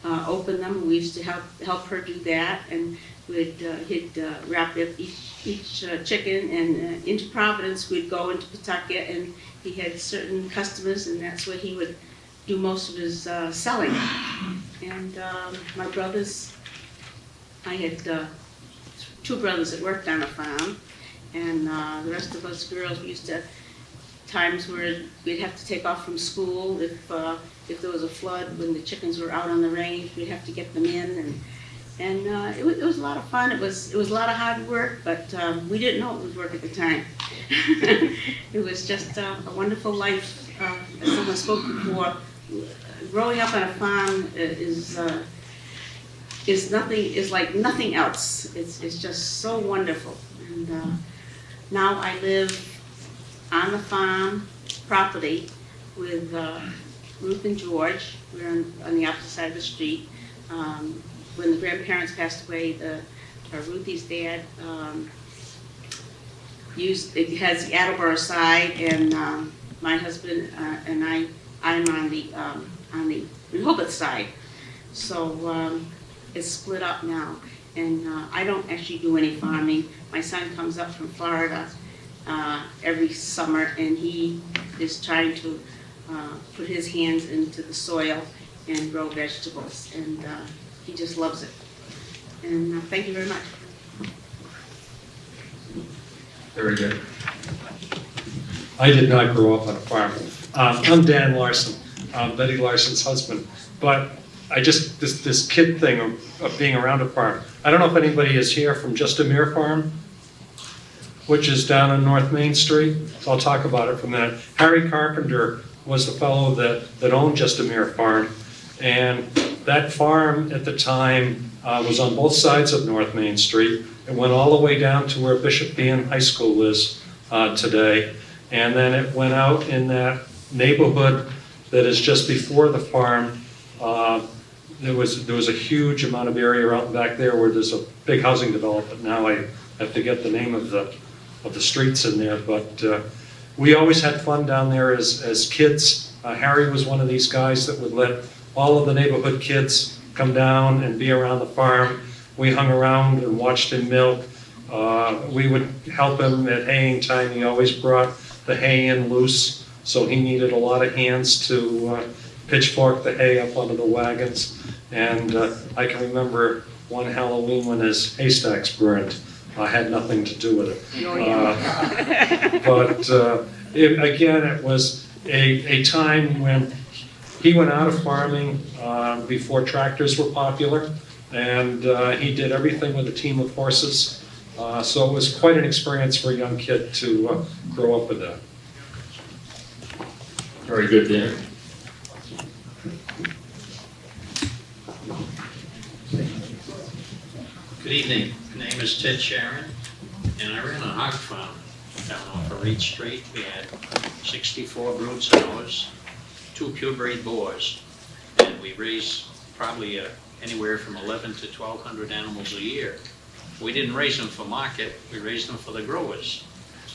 open them. We used to help her do that, and he'd wrap up each chicken, and into Providence we'd go into Pawtucket, and he had certain customers, and that's where he would do most of his selling. And my brothers, I had 2 brothers that worked on a farm, and the rest of us girls, we used to times where we'd have to take off from school if there was a flood, when the chickens were out on the range, we'd have to get them in, and it was a lot of fun. It was a lot of hard work, but we didn't know it was work at the time. It was just a wonderful life. As someone spoke before, growing up on a farm is like nothing else. It's just so wonderful. And now I live on the farm property with Ruth and George. We're on the opposite side of the street. When the grandparents passed away, Ruthie's dad it has the Attleboro side, and my husband and I'm on the Rehoboth side. So it's split up now, and I don't actually do any farming. My son comes up from Florida every summer, and he is trying to put his hands into the soil and grow vegetables, and he just loves it. And thank you very much. Very good. I did not grow up on a farm. I'm Dan Larson, Betty Larson's husband. But I just, this kid thing of being around a farm. I don't know if anybody is here from Just a Mere Farm, which is down on North Main Street. So I'll talk about it for a minute. Harry Carpenter was the fellow that owned Just a Mere Farm. And that farm at the time was on both sides of North Main Street. It went all the way down to where Bishop Bean High School is today. And then it went out in that neighborhood that is just before the farm. There was a huge amount of area out back there where there's a big housing development. Now I have to get the name of the streets in there, but we always had fun down there as kids. Harry was one of these guys that would let all of the neighborhood kids come down and be around the farm. We hung around and watched him milk. We would help him at haying time. He always brought the hay in loose, so he needed a lot of hands to pitchfork the hay up onto the wagons. And I can remember one Halloween when his haystacks burned. I had nothing to do with it. But again, it was a time when he went out of farming before tractors were popular, and he did everything with a team of horses. So it was quite an experience for a young kid to grow up with that. Very good, Dan. Good evening. My name is Ted Sharon, and I ran a hog farm down off of Reed Street. We had 64 brood sows, 2 purebred boars, and we raised probably anywhere from 11 to 1,200 animals a year. We didn't raise them for market, we raised them for the growers.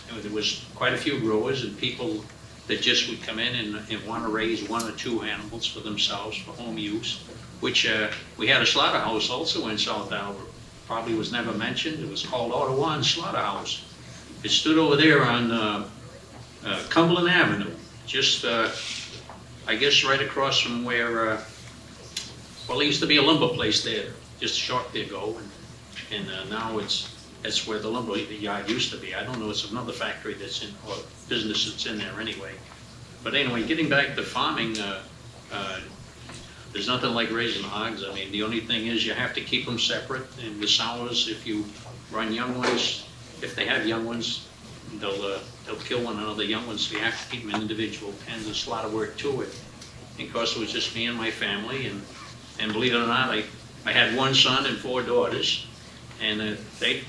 And there was quite a few growers and people that just would come in and want to raise 1 or 2 animals for themselves for home use, which we had a slaughterhouse also in South Attleboro. Probably was never mentioned. It was called Ottawa Slaughterhouse. It stood over there on Cumberland Avenue, just I guess right across from where, well, there used to be a lumber place there, just a short bit ago, and now that's where the lumber yard used to be. I don't know, it's another factory that's in, or business that's in there anyway. But anyway, getting back to farming, there's nothing like raising hogs. I mean, the only thing is you have to keep them separate. And the sows, if you run young ones, if they have young ones, they'll kill one another. Young ones, so you have to keep them in individual pens. There's a lot of work to it. And of course, it was just me and my family. And believe it or not, I had 1 son and 4 daughters. And a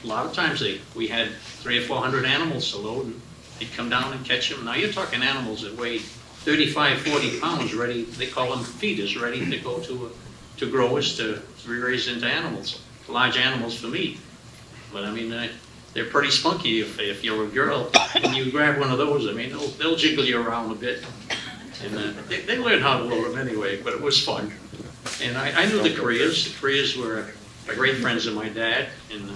lot of times we had 300 or 400 animals to load. And they'd come down and catch them. Now you're talking animals that weigh 35, 40 pounds ready, they call them feeders, ready to go to growers to be raised into animals, large animals for meat. But I mean, they're pretty spunky if you're a girl and you grab one of those. I mean, they'll jiggle you around a bit. And they learn how to load them anyway, but it was fun. And I knew the Koreas. The Koreas were great friends of my dad, and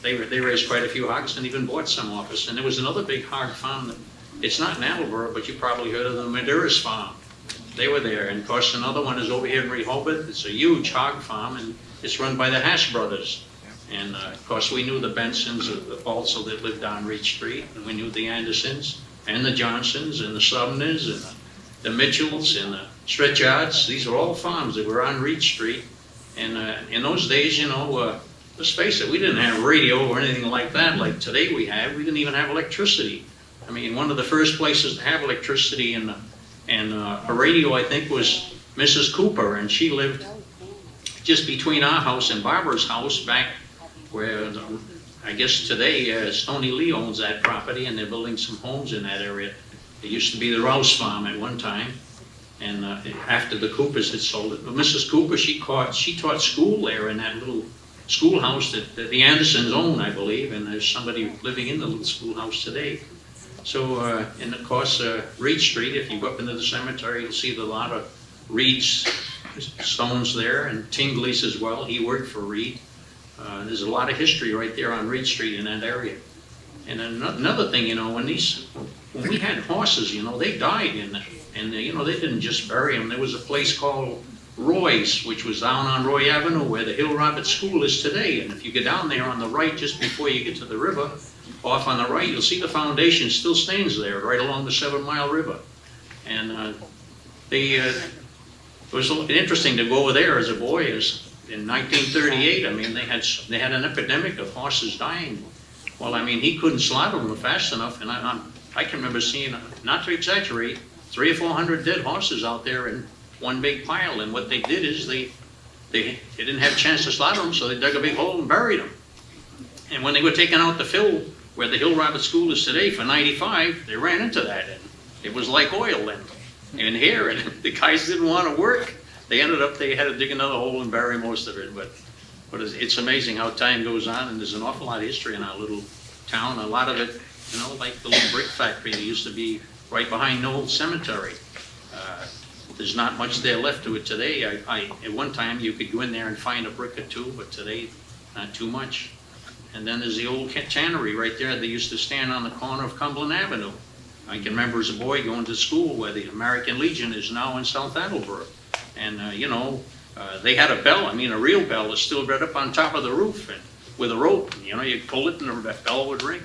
they raised quite a few hogs and even bought some off us. And there was another big hog farm that, it's not in Attleboro, but you probably heard of the Maduras farm. They were there. And of course, another one is over here in Rehoboth. It's a huge hog farm, and it's run by the Hash brothers. And of course, we knew the Bensons also that lived on Reed Street, and we knew the Andersons, and the Johnsons, and the Sumners, and the Mitchells, and the Stretchards. These are all farms that were on Reed Street. And in those days, you know, let's face it, we didn't have radio or anything like that like today we have. We didn't even have electricity. I mean, one of the first places to have electricity and a radio, I think, was Mrs. Cooper, and she lived just between our house and Barbara's house back where, I guess today, Stony Lee owns that property, and they're building some homes in that area. It used to be the Rouse Farm at one time, and after the Coopers had sold it. But Mrs. Cooper, she taught school there in that little schoolhouse that the Andersons own, I believe, and there's somebody living in the little schoolhouse today. So, and of course, Reed Street, if you go up into the cemetery, you'll see a lot of Reed's stones there, and Tingley's as well. He worked for Reed. There's a lot of history right there on Reed Street in that area. And another thing, you know, when we had horses, you know, they died, and you know, they didn't just bury them. There was a place called Roy's, which was down on Roy Avenue, where the Hill Robert School is today. And if you get down there on the right, just before you get to the river, off on the right, you'll see the foundation still stands there, right along the 7 Mile River. And it was interesting to go over there as a boy. In 1938, I mean, they had an epidemic of horses dying. Well, I mean, he couldn't slaughter them fast enough, and I can remember seeing, not to exaggerate, 300 or 400 dead horses out there in one big pile. And what they did is they didn't have a chance to slaughter them, so they dug a big hole and buried them. And when they were taking out the fill, where the Hill Robert School is today for 95, they ran into that, and it was like oil in here, and the guys didn't want to work. They had to dig another hole and bury most of it. But it's amazing how time goes on, and there's an awful lot of history in our little town. A lot of it, like the little brick factory that used to be right behind Knoll Cemetery. There's not much there left to it today. At one time, you could go in there and find a brick or two, but today, not too much. And then there's the old tannery right there. They used to stand on the corner of Cumberland Avenue. I can remember as a boy going to school where the American Legion is now in South Attleboro. And, they had a bell, a real bell that's still right up on top of the roof and with a rope. You'd pull it and the bell would ring.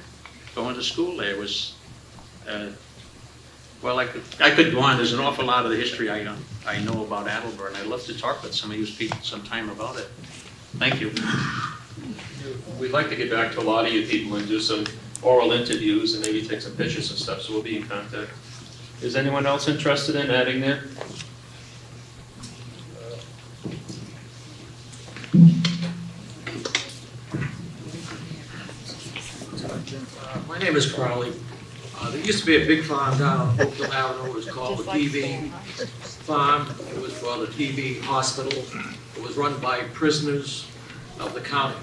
Going to school there was, well, I could go on. There's an awful lot of the history I know about Attleboro, and I'd love to talk with some of you people sometime about it. Thank you. We'd like to get back to a lot of you people and do some oral interviews and maybe take some pictures and stuff, so we'll be in contact. Is anyone else interested in adding there? My name is Crowley. There used to be a big farm down on Oakville Avenue. It was called the TB Farm. It was for the TB Hospital. It was run by prisoners of the county.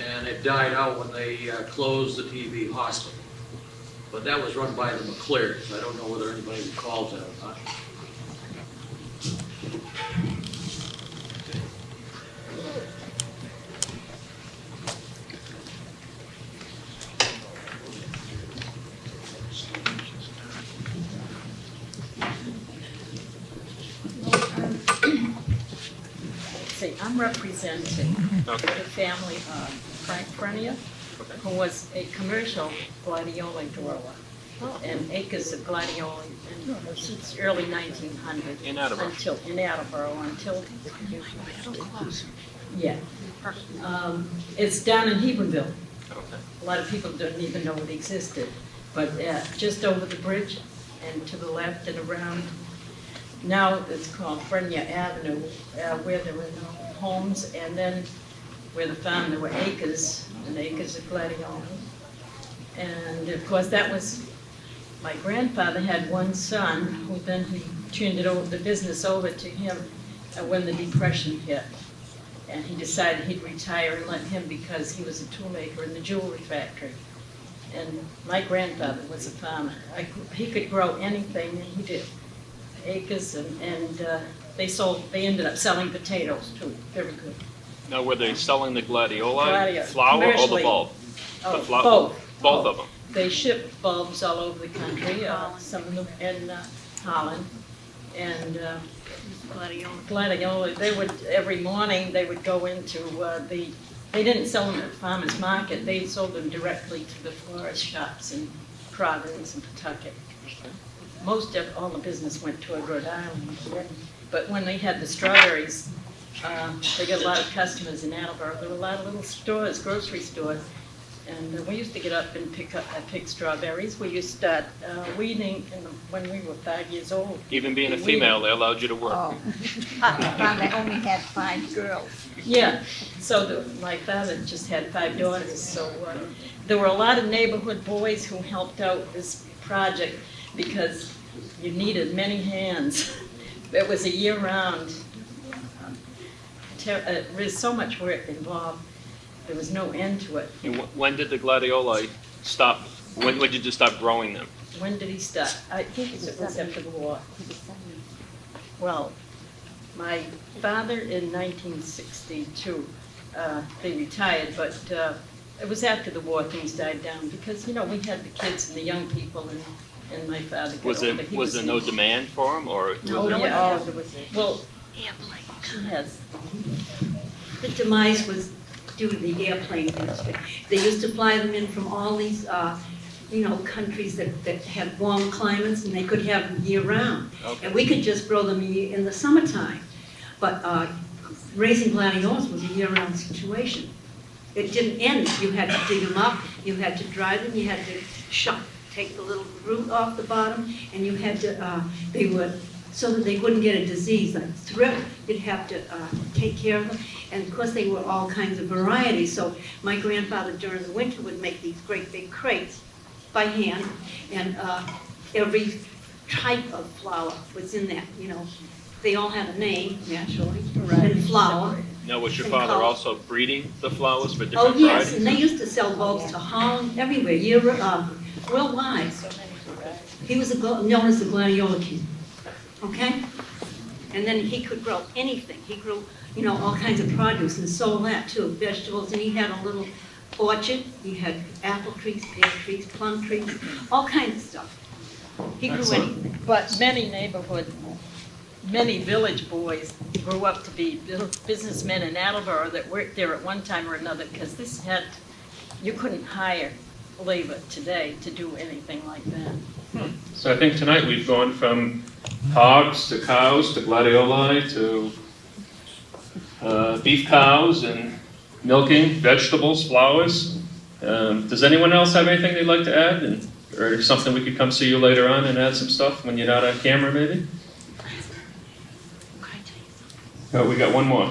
And it died out when they closed the TB Hospital. But that was run by the McClears. I don't know whether anybody recalls that or not. I'm representing the family of Frank Frenia, who was a commercial gladioli grower and acres of gladioli since early 1900 In Attleboro. until yeah. It's down in Heberville. A lot of people don't even know it existed, but just over the bridge and to the left and around. Now it's called Frenia Avenue, where there were no homes, and then where the farm there were acres and acres of gladioli. And of course that was, my grandfather had one son who then he turned it over, the business over to him when the Depression hit. And he decided he'd retire and let him because he was a toolmaker in the jewelry factory. And my grandfather was a farmer. He could grow anything, and he did. Acres, and they ended up selling potatoes too. Very good. Now, were they selling the gladioli Gladioli. flower or the Commercially. bulb? Oh, Both. Both of them. They shipped bulbs all over the country, some of them in Holland. And gladioli, they would, every morning, they would go into they didn't sell them at the farmer's market, they sold them directly to the florist shops in Providence and Pawtucket. Most of all the business went toward Rhode Island. But when they had the strawberries, they got a lot of customers in Attleboro. There were a lot of little stores, grocery stores. And we used to get up and pick strawberries. We used to start weeding when we were 5 years old. Even being a female, they allowed you to work. Oh. They only had 5 girls. Yeah, so my father just had 5 daughters. So there were a lot of neighborhood boys who helped out this project because you needed many hands. It was a year-round. There's so much work involved. There was no end to it. And when did the gladioli stop? When did you stop growing them? When did he stop? I think it was after the war. Well, my father in 1962, they retired, but it was after the war things died down because, we had the kids and the young people and my father. Was there no demand for them, or? No, yeah. Well, yes. The demise was do with the airplane industry. They used to fly them in from all these, countries that had warm climates, and they could have them year-round. Okay. And we could just grow them in the summertime. But raising gladiolas was a year-round situation. It didn't end. You had to dig them up, you had to dry them, you had to take the little root off the bottom, and you had to, so that they wouldn't get a disease like thrip, you'd have to take care of them. And of course they were all kinds of varieties. So my grandfather during the winter would make these great big crates by hand, and every type of flower was in that, They all had a name, naturally, and flower. Now, was your And father color. also breeding the flowers for Oh, different yes, varieties? and they used to sell bulbs to Holland, everywhere, worldwide. He was known as the gladiola king, okay? And then he could grow anything. He grew, all kinds of produce and sold that too, vegetables, and he had a little orchard. He had apple trees, pear trees, plum trees, all kinds of stuff. He grew anything. But many village boys grew up to be businessmen in Attleboro that worked there at one time or another, because you couldn't hire labor today to do anything like that. So I think tonight we've gone from hogs to cows to gladioli to beef cows and milking, vegetables, flowers. Does anyone else have anything they'd like to add? Or something we could come see you later on and add some stuff when you're not on camera, maybe? Oh, we got one more.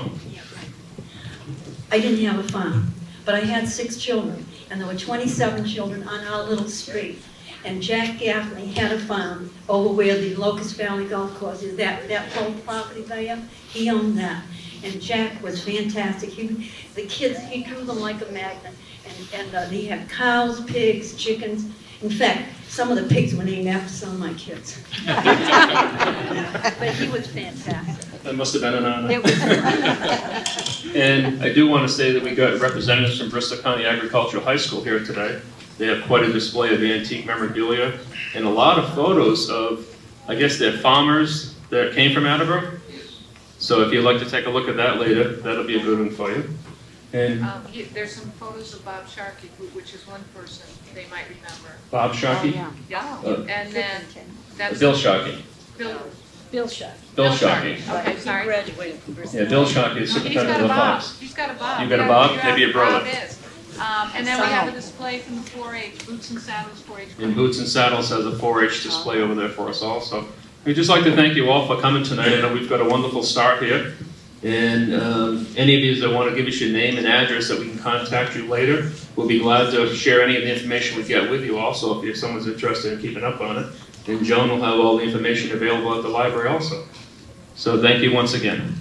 I didn't have a farm, but I had 6 children, and there were 27 children on our little street. And Jack Gaffney had a farm over where the Locust Valley Golf Course is, that whole property there, he owned that. And Jack was fantastic. The kids, he drew them like a magnet. And he had cows, pigs, chickens. In fact, some of the pigs were named after some of my kids. But he was fantastic. That must have been an honor. It was. And I do want to say that we got representatives from Bristol County Agricultural High School here today. They have quite a display of antique memorabilia and a lot of photos of, I guess, they're farmers that came from Attleboro. So if you'd like to take a look at that later, that'll be a good one for you. And There's some photos of Bob Sharkey, which is one person they might remember. Bob Sharkey? Yeah, Oh. and then that's. Bill Sharkey. Bill Sharkey. Bill Sharkey. Okay, sorry. He graduated from Bristol. Yeah, Bill Sharkey is No, he's superintendent got of a the Bob. Fox. He's got a Bob. You got a Bob? Maybe a brother. Bob is. And then we have a display from the 4-H, Boots and Saddles 4-H. And Boots and Saddles has a 4-H display over there for us also. We'd just like to thank you all for coming tonight. I know we've got a wonderful start here. And any of you that want to give us your name and address that we can contact you later, we'll be glad to share any of the information we get with you also if someone's interested in keeping up on it. And Joan will have all the information available at the library also. So thank you once again.